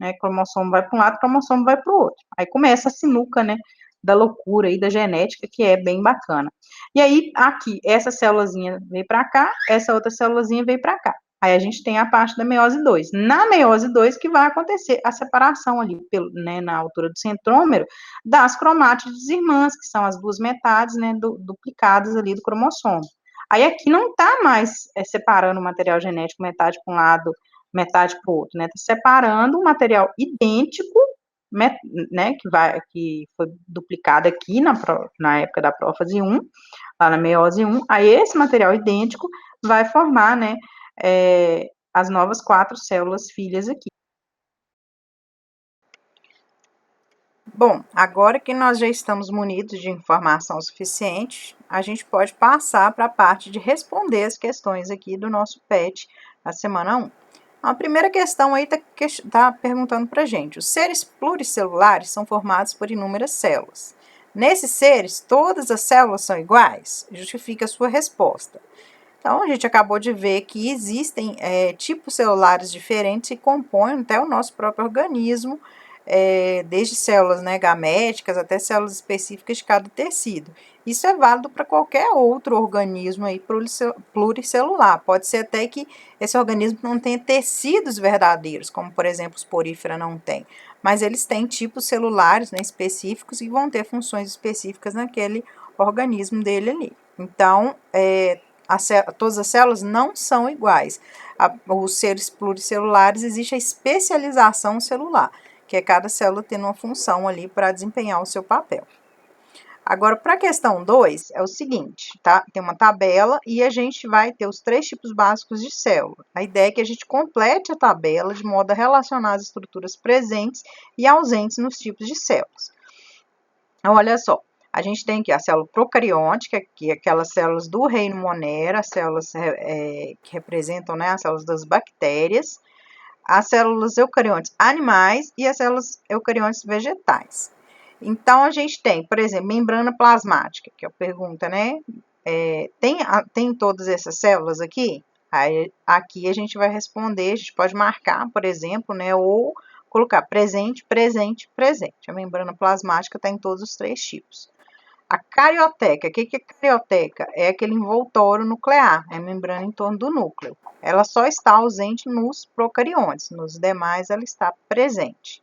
né, cromossomo vai para um lado, cromossomo vai para o outro. Aí começa a sinuca, né, da loucura aí, da genética, que é bem bacana. E aí, aqui, essa célulazinha veio para cá, essa outra célulazinha veio para cá. Aí a gente tem a parte da meiose 2. Na meiose 2 que vai acontecer a separação ali, né, na altura do centrômero, das cromátides irmãs, que são as duas metades, né, duplicadas ali do cromossomo. Aí aqui não está mais separando o material genético, metade para um lado, metade para o outro, né? Está separando um material idêntico, né, que foi duplicado aqui na época da prófase 1, lá na meiose 1, aí esse material idêntico vai formar, né, as novas 4 células filhas aqui. Bom, agora que nós já estamos munidos de informação suficiente, a gente pode passar para a parte de responder as questões aqui do nosso PET da semana 1. A primeira questão aí está perguntando para a gente: os seres pluricelulares são formados por inúmeras células. Nesses seres, todas as células são iguais? Justifica a sua resposta. Então, a gente acabou de ver que existem tipos celulares diferentes que compõem até o nosso próprio organismo, desde células, né, gaméticas até células específicas de cada tecido. Isso é válido para qualquer outro organismo aí pluricelular. Pode ser até que esse organismo não tenha tecidos verdadeiros, como por exemplo os porífera não tem, mas eles têm tipos celulares, né, específicos e vão ter funções específicas naquele organismo dele ali. Então, todas as células não são iguais. Os seres pluricelulares, existe a especialização celular, que é cada célula tendo uma função ali para desempenhar o seu papel. Agora, para a questão 2, é o seguinte, tá? Tem uma tabela e a gente vai ter os 3 tipos básicos de célula. A ideia é que a gente complete a tabela de modo a relacionar as estruturas presentes e ausentes nos tipos de células. Então, olha só. A gente tem aqui a célula procarionte, que é aquelas células do reino Monera, as células que representam, né, as células das bactérias, as células eucariontes animais e as células eucariontes vegetais. Então, a gente tem, por exemplo, membrana plasmática, que é a pergunta, né? Tem todas essas células aqui? Aí, aqui a gente vai responder, a gente pode marcar, por exemplo, né, ou colocar presente, presente, presente. A membrana plasmática está em todos os 3 tipos. A carioteca, o que é carioteca? É aquele envoltório nuclear, é a membrana em torno do núcleo. Ela só está ausente nos procariontes, nos demais ela está presente.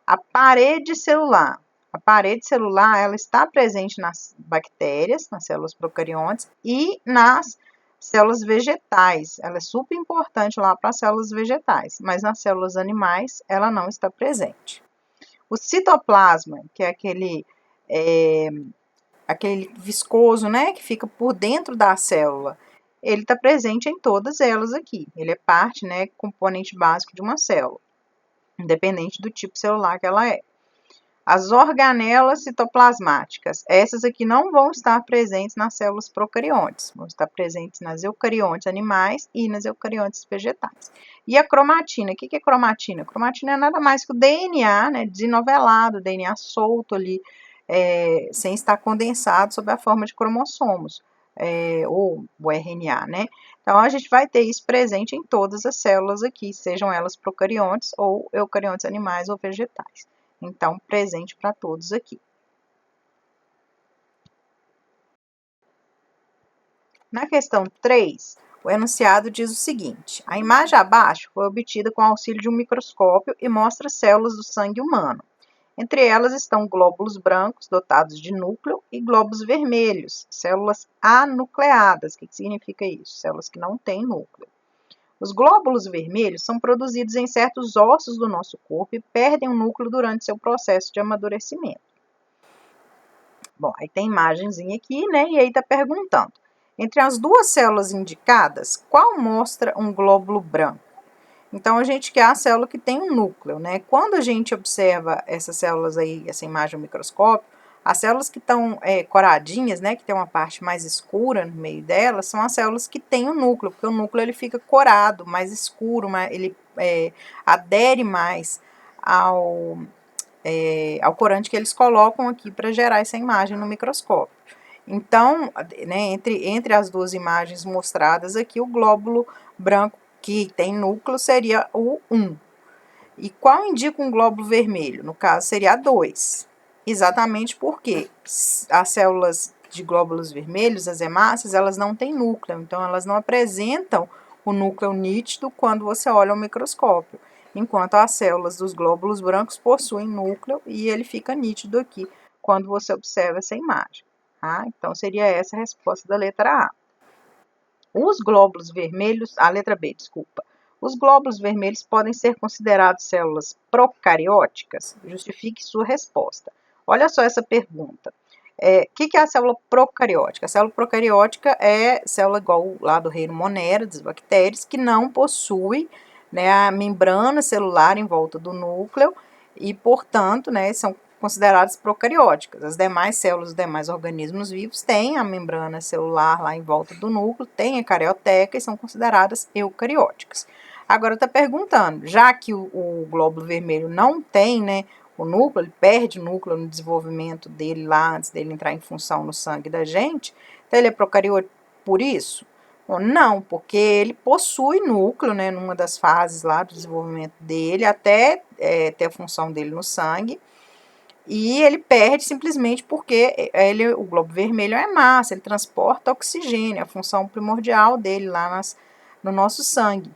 A parede celular. A parede celular, ela está presente nas bactérias, nas células procariontes e nas células vegetais. Ela é super importante lá para as células vegetais, mas nas células animais ela não está presente. O citoplasma, que é aquele viscoso, né, que fica por dentro da célula, ele está presente em todas elas aqui. Ele é parte, né, componente básico de uma célula, independente do tipo celular que ela é. As organelas citoplasmáticas, essas aqui não vão estar presentes nas células procariontes, vão estar presentes nas eucariontes animais e nas eucariontes vegetais. E a cromatina, o que é cromatina? Cromatina é nada mais que o DNA, né, desenovelado, o DNA solto ali, sem estar condensado sob a forma de cromossomos, ou o RNA, né? Então, a gente vai ter isso presente em todas as células aqui, sejam elas procariontes ou eucariontes animais ou vegetais. Então, presente para todos aqui. Na questão 3, o enunciado diz o seguinte: a imagem abaixo foi obtida com auxílio de um microscópio e mostra células do sangue humano. Entre elas estão glóbulos brancos dotados de núcleo e glóbulos vermelhos, células anucleadas. O que significa isso? Células que não têm núcleo. Os glóbulos vermelhos são produzidos em certos ossos do nosso corpo e perdem o núcleo durante seu processo de amadurecimento. Bom, aí tem imagenzinha aqui, né? E aí tá perguntando: Entre as duas células indicadas, qual mostra um glóbulo branco? Então, a gente quer a célula que tem um núcleo, né? Quando a gente observa essas células aí, essa imagem no microscópio, as células que estão coradinhas, né, que tem uma parte mais escura no meio delas, são as células que têm o núcleo, porque o núcleo ele fica corado, mais escuro, ele adere mais ao corante que eles colocam aqui para gerar essa imagem no microscópio. Então, né, entre as duas imagens mostradas aqui, o glóbulo branco que tem núcleo seria o 1. E qual indica um glóbulo vermelho? No caso, seria a 2. Exatamente porque as células de glóbulos vermelhos, as hemácias, elas não têm núcleo, então elas não apresentam o núcleo nítido quando você olha ao microscópio, enquanto as células dos glóbulos brancos possuem núcleo e ele fica nítido aqui quando você observa essa imagem. Tá? Então, seria essa a resposta da letra A. Os glóbulos vermelhos, a letra B, desculpa. Os glóbulos vermelhos podem ser considerados células procarióticas? Justifique sua resposta. Olha só essa pergunta. O que é a célula procariótica? A célula procariótica é célula igual lá do reino Monera, das bactérias, que não possui, né, a membrana celular em volta do núcleo e, portanto, né, são consideradas procarióticas. As demais células, os demais organismos vivos têm a membrana celular lá em volta do núcleo, têm a carioteca e são consideradas eucarióticas. Agora está perguntando, já que o glóbulo vermelho não tem, né, o núcleo, ele perde o núcleo no desenvolvimento dele lá, antes dele entrar em função no sangue da gente, então ele é procariótico por isso? Não, porque ele possui núcleo, né, numa das fases lá do desenvolvimento dele, até ter a função dele no sangue, e ele perde simplesmente porque o glóbulo vermelho é massa, ele transporta oxigênio, a função primordial dele lá no nosso sangue.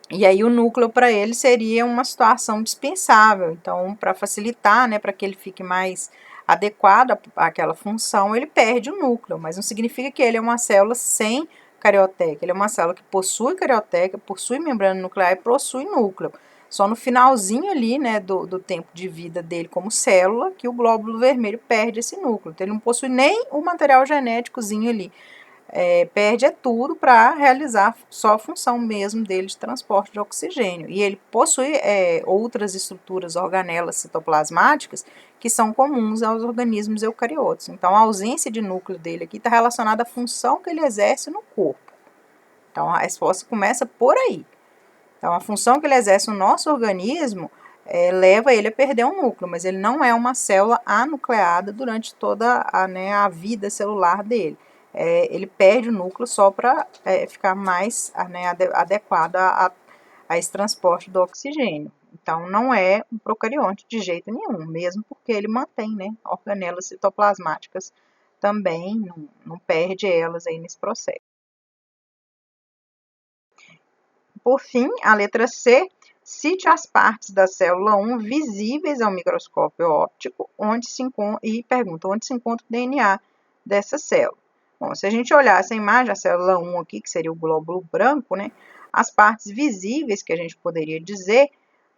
E aí o núcleo para ele seria uma situação dispensável. Então, para facilitar, né, para que ele fique mais adequado àquela função, ele perde o núcleo, mas não significa que ele é uma célula sem carioteca. Ele é uma célula que possui carioteca, possui membrana nuclear e possui núcleo. Só no finalzinho ali, né, do tempo de vida dele como célula, que o glóbulo vermelho perde esse núcleo. Então, ele não possui nem o material genéticozinho ali. Perde tudo para realizar só a função mesmo dele de transporte de oxigênio. E ele possui outras estruturas, organelas citoplasmáticas, que são comuns aos organismos eucariotos. Então, a ausência de núcleo dele aqui está relacionada à função que ele exerce no corpo. Então, a resposta começa por aí. Então, a função que ele exerce no nosso organismo leva ele a perder um núcleo, mas ele não é uma célula anucleada durante toda a vida celular dele. Ele perde o núcleo só para ficar mais adequado a esse transporte do oxigênio. Então, não é um procarionte de jeito nenhum, mesmo porque ele mantém, né, organelas citoplasmáticas também, não perde elas aí nesse processo. Por fim, a letra C, cite as partes da célula 1 visíveis ao microscópio óptico e pergunta onde se encontra o DNA dessa célula. Bom, se a gente olhar essa imagem, a célula 1 aqui, que seria o glóbulo branco, né, as partes visíveis que a gente poderia dizer,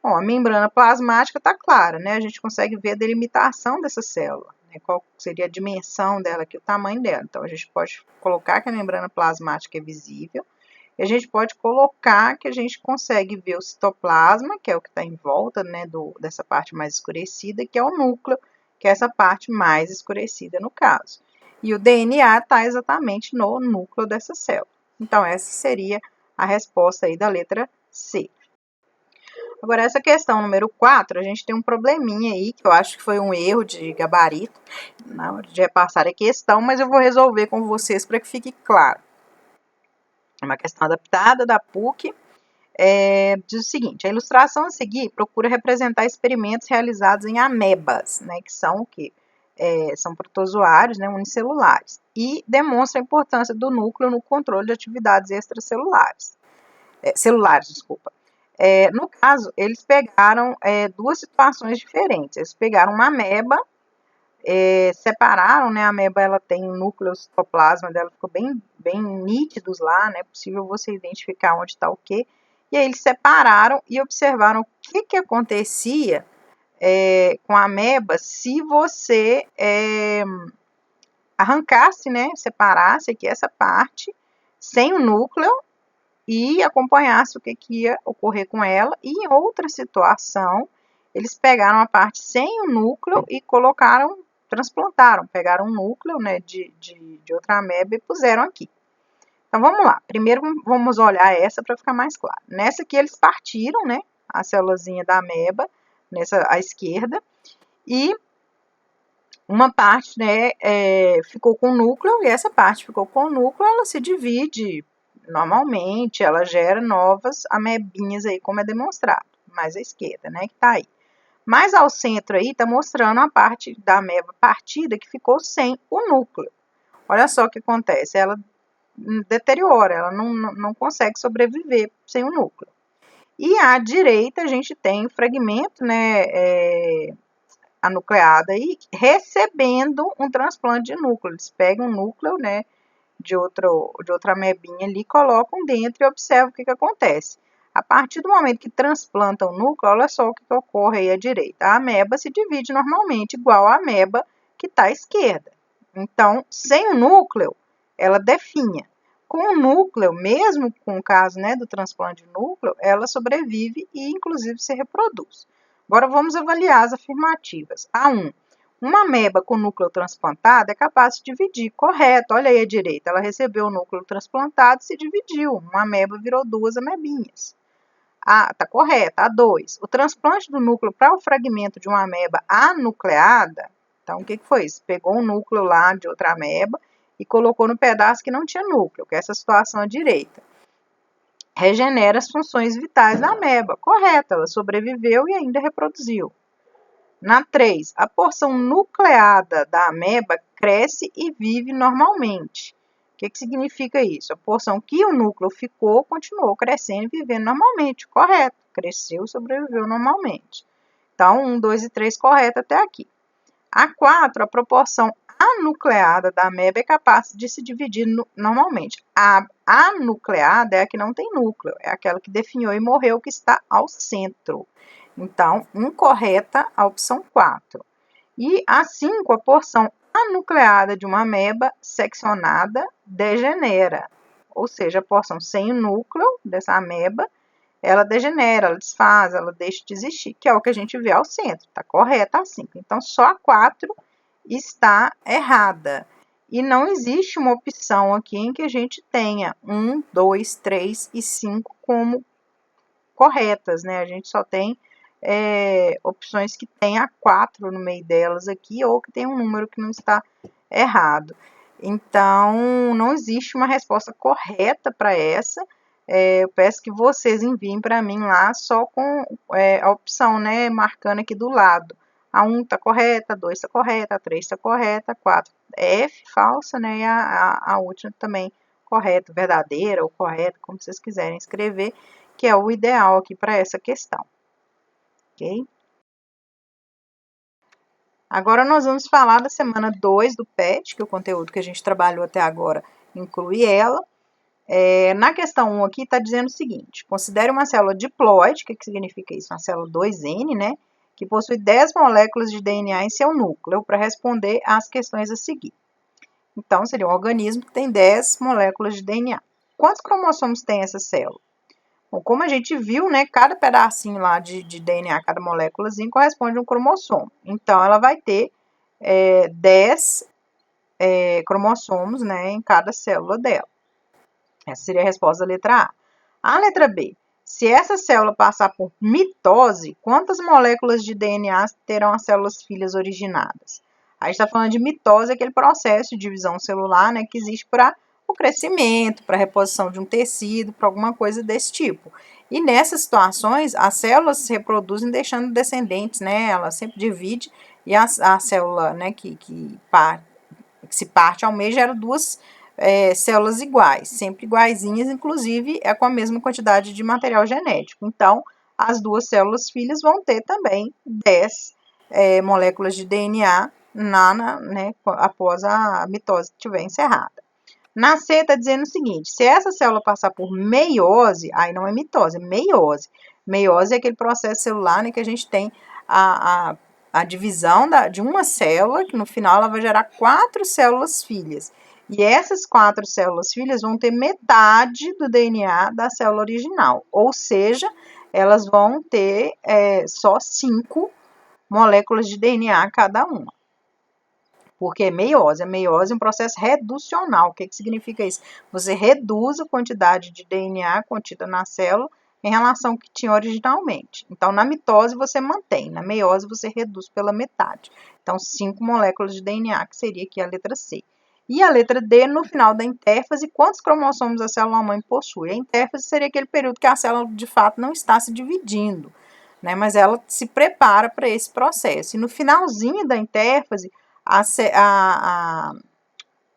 bom, a membrana plasmática está clara, né, a gente consegue ver a delimitação dessa célula, né, qual seria a dimensão dela aqui, o tamanho dela. Então, a gente pode colocar que a membrana plasmática é visível, e a gente pode colocar que a gente consegue ver o citoplasma, que é o que está em volta, né, dessa parte mais escurecida, que é o núcleo, que é essa parte mais escurecida no caso. E o DNA está exatamente no núcleo dessa célula. Então, essa seria a resposta aí da letra C. Agora, essa questão número 4, a gente tem um probleminha aí, que eu acho que foi um erro de gabarito, na hora de repassar a questão, mas eu vou resolver com vocês para que fique claro. É uma questão adaptada da PUC, diz o seguinte: a ilustração a seguir procura representar experimentos realizados em amebas, né, que são o quê? São protozoários, né, unicelulares, e demonstra a importância do núcleo no controle de atividades extracelulares. No caso, eles pegaram duas situações diferentes. Eles pegaram uma ameba, separaram, né, a ameba ela tem um núcleo, o citoplasma dela ficou bem, bem nítidos lá, né, é possível você identificar onde está o quê, e aí eles separaram e observaram o que acontecia com a ameba se você arrancasse, né, separasse aqui essa parte sem o núcleo e acompanhasse o que ia ocorrer com ela. E em outra situação, eles pegaram a parte sem o núcleo e colocaram, transplantaram, pegaram um núcleo, né, de outra ameba e puseram aqui. Então vamos lá, primeiro vamos olhar essa para ficar mais claro. Nessa aqui eles partiram, né, a célulazinha da ameba, nessa à esquerda, e uma parte, né, ficou com o núcleo, e essa parte ficou com o núcleo, ela se divide normalmente, ela gera novas amebinhas aí, como é demonstrado, mais à esquerda, né, que tá aí. Mais ao centro aí, tá mostrando a parte da ameba partida que ficou sem o núcleo. Olha só o que acontece, ela deteriora, ela não consegue sobreviver sem o núcleo. E à direita a gente tem o fragmento, né, anucleado aí, recebendo um transplante de núcleo. Eles pegam um núcleo, né, de outra amebinha ali, colocam dentro e observam o que acontece. A partir do momento que transplantam o núcleo, olha só o que ocorre aí à direita. A ameba se divide normalmente, igual a ameba que está à esquerda. Então, sem o núcleo, ela definha. Com o núcleo, mesmo com o caso, né, do transplante de núcleo, ela sobrevive e, inclusive, se reproduz. Agora, vamos avaliar as afirmativas. A1. Uma ameba com núcleo transplantado é capaz de dividir, correto, olha aí à direita, ela recebeu o núcleo transplantado e se dividiu, uma ameba virou duas amebinhas. Tá correta. A2, o transplante do núcleo para o fragmento de uma ameba anucleada, então o que foi isso? Pegou um núcleo lá de outra ameba e colocou no pedaço que não tinha núcleo, que é essa situação à direita. Regenera as funções vitais da ameba, correto, ela sobreviveu e ainda reproduziu. Na 3, a porção nucleada da ameba cresce e vive normalmente. O que significa isso? A porção que o núcleo ficou continuou crescendo e vivendo normalmente. Correto. Cresceu e sobreviveu normalmente. Então, 1, 2 e 3, correto até aqui. A 4, a proporção anucleada da ameba é capaz de se dividir normalmente. A anucleada é a que não tem núcleo, é aquela que definhou e morreu, que está ao centro. Então, incorreta a opção 4. E a 5, a porção anucleada de uma ameba seccionada degenera. Ou seja, a porção sem o núcleo dessa ameba, ela degenera, ela desfaz, ela deixa de existir, que é o que a gente vê ao centro. Está correta a 5. Então, só a 4 está errada. E não existe uma opção aqui em que a gente tenha 1, 2, 3 e 5 como corretas, né? A gente só tem opções que tem a 4 no meio delas aqui, ou que tem um número que não está errado. Então, não existe uma resposta correta para essa. Eu peço que vocês enviem para mim lá só com a opção, né, marcando aqui do lado. A 1 está correta, a 2 está correta, a 3 está correta, a 4 é F, falsa, né, e a última também correta, verdadeira ou correta, como vocês quiserem escrever, que é o ideal aqui para essa questão. Ok? Agora nós vamos falar da semana 2 do PET, que é o conteúdo que a gente trabalhou até agora inclui ela. Na questão 1 aqui está dizendo o seguinte: considere uma célula diploide, o que significa isso? Uma célula 2N, né? Que possui 10 moléculas de DNA em seu núcleo, para responder às questões a seguir. Então, seria um organismo que tem 10 moléculas de DNA. Quantos cromossomos tem essa célula? Bom, como a gente viu, né, cada pedacinho lá de DNA, cada moléculazinho corresponde a um cromossomo. Então, ela vai ter 10 cromossomos, né, em cada célula dela. Essa seria a resposta da letra A. A letra B. Se essa célula passar por mitose, quantas moléculas de DNA terão as células filhas originadas? A gente está falando de mitose, aquele processo de divisão celular, né, que existe para o crescimento, para a reposição de um tecido, para alguma coisa desse tipo. E nessas situações, as células se reproduzem deixando descendentes, né? Ela sempre divide e a célula, né, que se parte ao meio gera duas células iguais, sempre iguaizinhas, inclusive é com a mesma quantidade de material genético. Então, as duas células filhas vão ter também 10 moléculas de DNA né, após a mitose que estiver encerrada. Na C está dizendo o seguinte: se essa célula passar por meiose, aí não é mitose, é meiose. Meiose é aquele processo celular, né, que a gente tem a a divisão de uma célula, que no final ela vai gerar 4 células filhas. E essas 4 células filhas vão ter metade do DNA da célula original, ou seja, elas vão ter só 5 moléculas de DNA cada uma. Porque é meiose. A meiose é um processo reducional. O que significa isso? Você reduz a quantidade de DNA contida na célula em relação ao que tinha originalmente. Então, na mitose você mantém, na meiose você reduz pela metade. Então, 5 moléculas de DNA, que seria aqui a letra C. E a letra D, no final da intérfase, quantos cromossomos a célula-mãe possui? A intérfase seria aquele período que a célula, de fato, não está se dividindo, né? Mas ela se prepara para esse processo. E no finalzinho da intérfase,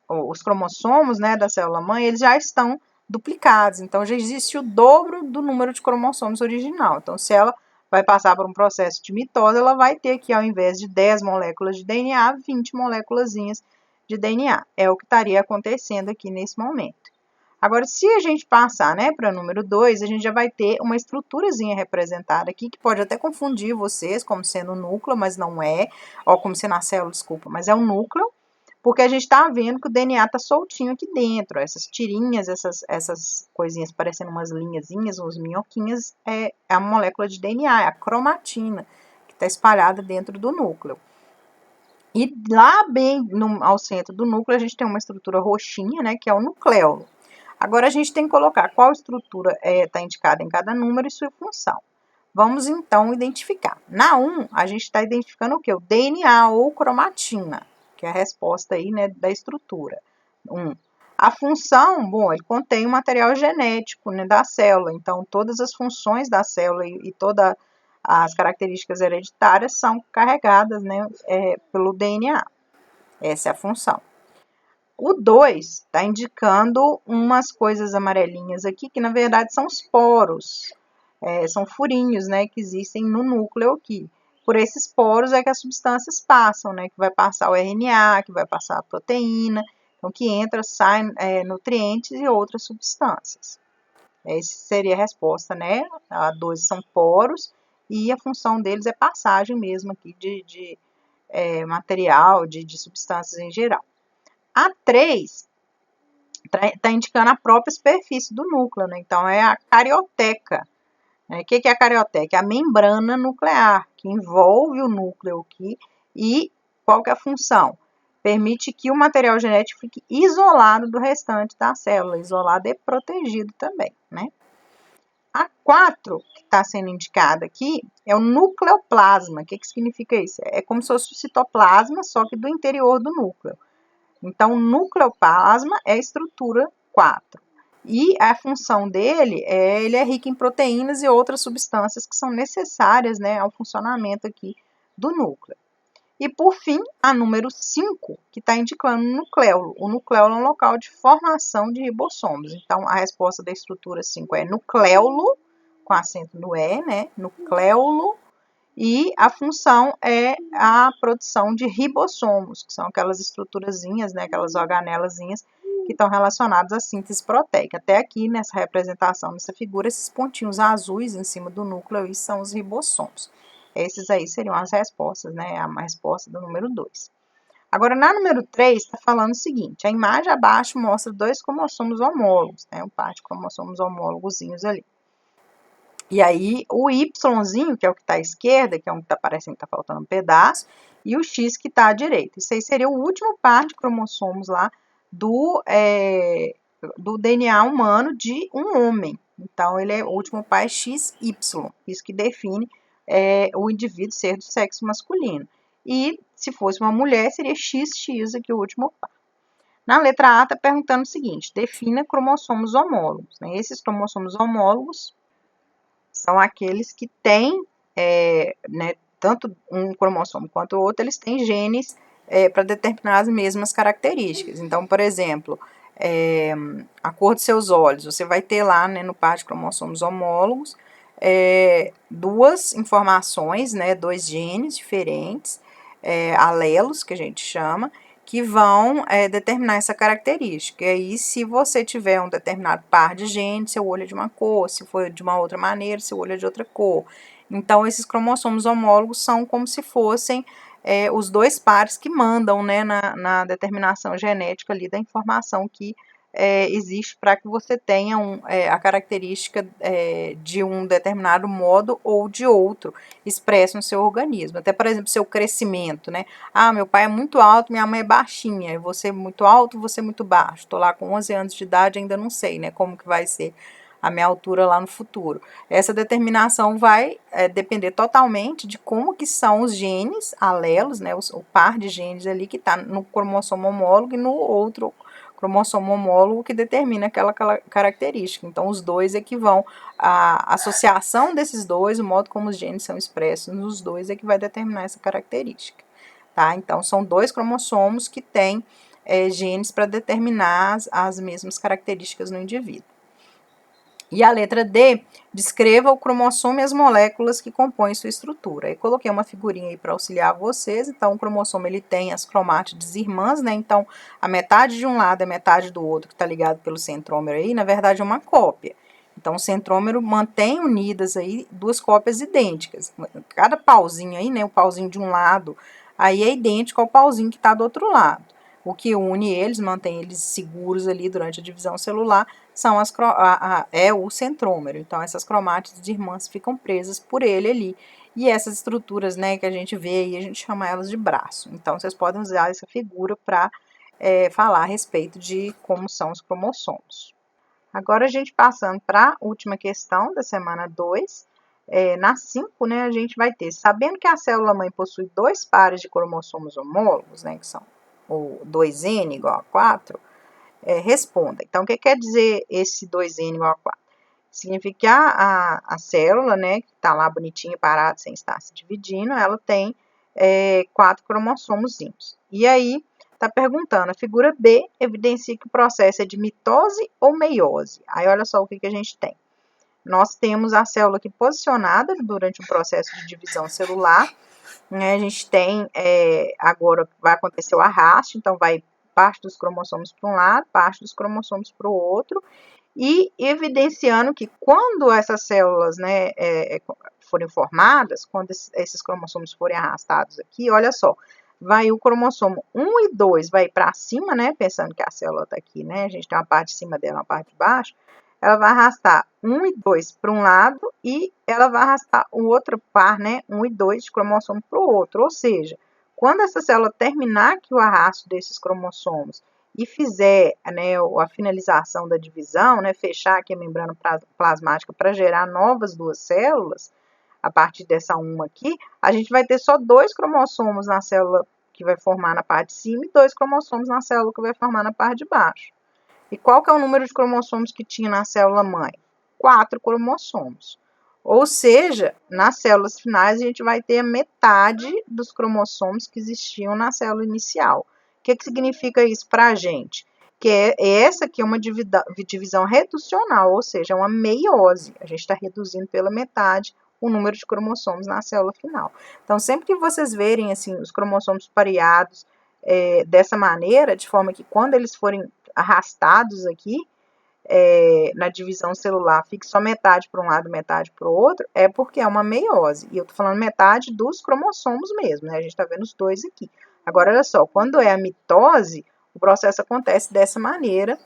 os cromossomos, né, da célula-mãe, eles já estão duplicados. Então, já existe o dobro do número de cromossomos original. Então, se ela vai passar por um processo de mitose, ela vai ter aqui, ao invés de 10 moléculas de DNA, 20 moléculazinhas de DNA. É o que estaria acontecendo aqui nesse momento. Agora, se a gente passar, né, para o número 2, a gente já vai ter uma estruturazinha representada aqui, que pode até confundir vocês como sendo o núcleo, mas não é, ou como sendo a célula, desculpa, mas é o núcleo, porque a gente está vendo que o DNA está soltinho aqui dentro, essas tirinhas, essas coisinhas parecendo umas linhazinhas, uns minhoquinhas, é a molécula de DNA, é a cromatina, que está espalhada dentro do núcleo. E lá bem ao centro do núcleo, a gente tem uma estrutura roxinha, né, que é o nucleolo. Agora, a gente tem que colocar qual estrutura está indicada em cada número e sua função. Vamos, então, identificar. Na 1, a gente está identificando o quê? O DNA ou cromatina, que é a resposta aí, né, da estrutura. 1. A função, bom, ele contém o material genético, né, da célula. Então, todas as funções da célula e todas as características hereditárias são carregadas, né, pelo DNA. Essa é a função. O 2 está indicando umas coisas amarelinhas aqui, que na verdade são os poros, são furinhos, né, que existem no núcleo aqui. Por esses poros é que as substâncias passam, né, que vai passar o RNA, que vai passar a proteína, então que entra, sai nutrientes e outras substâncias. Essa seria a resposta, né? A 2 são poros e a função deles é passagem mesmo aqui de material, de substâncias em geral. A 3 está indicando a própria superfície do núcleo, né? Então, é a carioteca. O que é a carioteca? É a membrana nuclear, que envolve o núcleo aqui. E qual que é a função? Permite que o material genético fique isolado do restante da célula, isolado e protegido também, né? A 4, que está sendo indicada aqui, é o nucleoplasma. O que significa isso? É como se fosse o citoplasma, só que do interior do núcleo. Então, o nucleoplasma é a estrutura 4. E a função dele ele é rico em proteínas e outras substâncias que são necessárias, né, ao funcionamento aqui do núcleo. E, por fim, a número 5, que está indicando o nucleolo. O nucleolo é um local de formação de ribossomos. Então, a resposta da estrutura 5 é nucleolo, com acento no E, né, nucleolo. E a função é a produção de ribossomos, que são aquelas estruturazinhas, né, aquelas organelazinhas que estão relacionadas à síntese proteica. Até aqui, nessa representação, nessa figura, esses pontinhos azuis em cima do núcleo são os ribossomos. Esses aí seriam as respostas, né, a resposta do número 2. Agora, na número 3, está falando o seguinte, a imagem abaixo mostra 2 cromossomos homólogos, né, um par de cromossomos homólogozinhos ali. E aí, o Yzinho, que é o que está à esquerda, que é o que está parecendo que está faltando um pedaço, e o X que está à direita. Isso aí seria o último par de cromossomos lá do DNA humano de um homem. Então, ele é o último par XY, isso que define o indivíduo ser do sexo masculino. E, se fosse uma mulher, seria XX aqui o último par. Na letra A, está perguntando o seguinte, defina cromossomos homólogos. Né? Esses cromossomos homólogos são aqueles que têm, né, tanto um cromossomo quanto o outro, eles têm genes para determinar as mesmas características. Então, por exemplo, a cor dos seus olhos, você vai ter lá, né, no par de cromossomos homólogos, 2 informações, né, 2 genes diferentes, alelos, que a gente chama, que vão determinar essa característica. E aí, se você tiver um determinado par de genes, seu olho é de uma cor, se for de uma outra maneira, seu olho é de outra cor. Então, esses cromossomos homólogos são como se fossem os dois pares que mandam, né, na determinação genética ali da informação que existe para que você tenha a característica de um determinado modo ou de outro expresso no seu organismo. Até, por exemplo, seu crescimento, né? Ah, meu pai é muito alto, minha mãe é baixinha, você é muito alto, você é muito baixo. Estou lá com 11 anos de idade, ainda não sei, né, como que vai ser a minha altura lá no futuro. Essa determinação vai depender totalmente de como que são os genes, alelos, né, o par de genes ali que está no cromossomo homólogo e no outro cromossomo homólogo que determina aquela característica. Então, os dois é que vão, a associação desses dois, o modo como os genes são expressos nos dois é que vai determinar essa característica, tá? Então, são dois cromossomos que têm genes para determinar as mesmas características no indivíduo. E a letra D, descreva o cromossomo e as moléculas que compõem sua estrutura. Eu coloquei uma figurinha aí para auxiliar vocês. Então, o cromossomo ele tem as cromátides irmãs, né? Então, a metade de um lado é metade do outro, que está ligado pelo centrômero aí, na verdade é uma cópia. Então, o centrômero mantém unidas aí duas cópias idênticas. Cada pauzinho aí, né? O pauzinho de um lado aí é idêntico ao pauzinho que está do outro lado. O que une eles, mantém eles seguros ali durante a divisão celular, são o centrômero. Então, essas cromátides irmãs ficam presas por ele ali. E essas estruturas, né, que a gente vê aí, a gente chama elas de braço. Então, vocês podem usar essa figura para falar a respeito de como são os cromossomos. Agora, a gente passando para a última questão da semana 2. Na 5, né, a gente vai ter, sabendo que a célula-mãe possui dois pares de cromossomos homólogos, né, que são o 2N igual a 4, responda. Então, o que quer dizer esse 2N igual a 4? Significa que a célula, né, que está lá bonitinha, parada, sem estar se dividindo, ela tem 4 cromossomozinhos. E aí, está perguntando, a figura B evidencia que o processo é de mitose ou meiose. Aí, olha só o que a gente tem. Nós temos a célula aqui posicionada durante um processo de divisão celular, né? A gente tem, agora vai acontecer o arraste, então vai parte dos cromossomos para um lado, parte dos cromossomos para o outro, e evidenciando que quando essas células, né, forem formadas, quando esses cromossomos forem arrastados aqui, olha só, vai o cromossomo 1 e 2 vai para cima, né, pensando que a célula está aqui, né, a gente tem uma parte de cima dela, uma parte de baixo, ela vai arrastar 1 e 2 para um lado e ela vai arrastar o outro par, né, 1 e 2 de cromossomo para o outro, ou seja, quando essa célula terminar aqui o arrasto desses cromossomos e fizer, né, a finalização da divisão, né, fechar aqui a membrana plasmática para gerar novas duas células, a partir dessa uma aqui, a gente vai ter só 2 cromossomos na célula que vai formar na parte de cima e 2 cromossomos na célula que vai formar na parte de baixo. E qual que é o número de cromossomos que tinha na célula mãe? 4 cromossomos. Ou seja, nas células finais a gente vai ter a metade dos cromossomos que existiam na célula inicial. O que significa isso para a gente? Que essa aqui é uma divisão reducional, ou seja, uma meiose. A gente está reduzindo pela metade o número de cromossomos na célula final. Então, sempre que vocês verem assim, os cromossomos pareados dessa maneira, de forma que quando eles forem arrastados aqui, na divisão celular, fique só metade para um lado, metade para o outro, é porque é uma meiose. E eu estou falando metade dos cromossomos mesmo, né? A gente está vendo os dois aqui. Agora, olha só, quando é a mitose, o processo acontece dessa maneira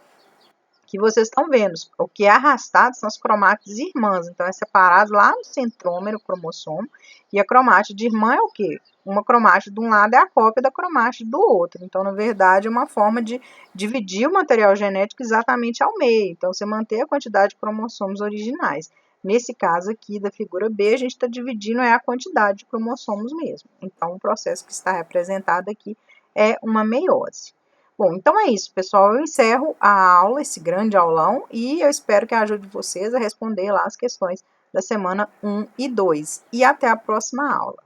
que vocês estão vendo. O que é arrastado são as cromátides irmãs. Então, é separado lá no centrômero, o cromossomo. E a cromátide irmã é o quê? Uma cromátide de um lado é a cópia da cromátide do outro. Então, na verdade, é uma forma de dividir o material genético exatamente ao meio. Então, você manter a quantidade de cromossomos originais. Nesse caso aqui da figura B, a gente está dividindo a quantidade de cromossomos mesmo. Então, o processo que está representado aqui é uma meiose. Bom, então é isso, pessoal. Eu encerro a aula, esse grande aulão, e eu espero que ajude vocês a responder lá as questões da semana 1 e 2. E até a próxima aula.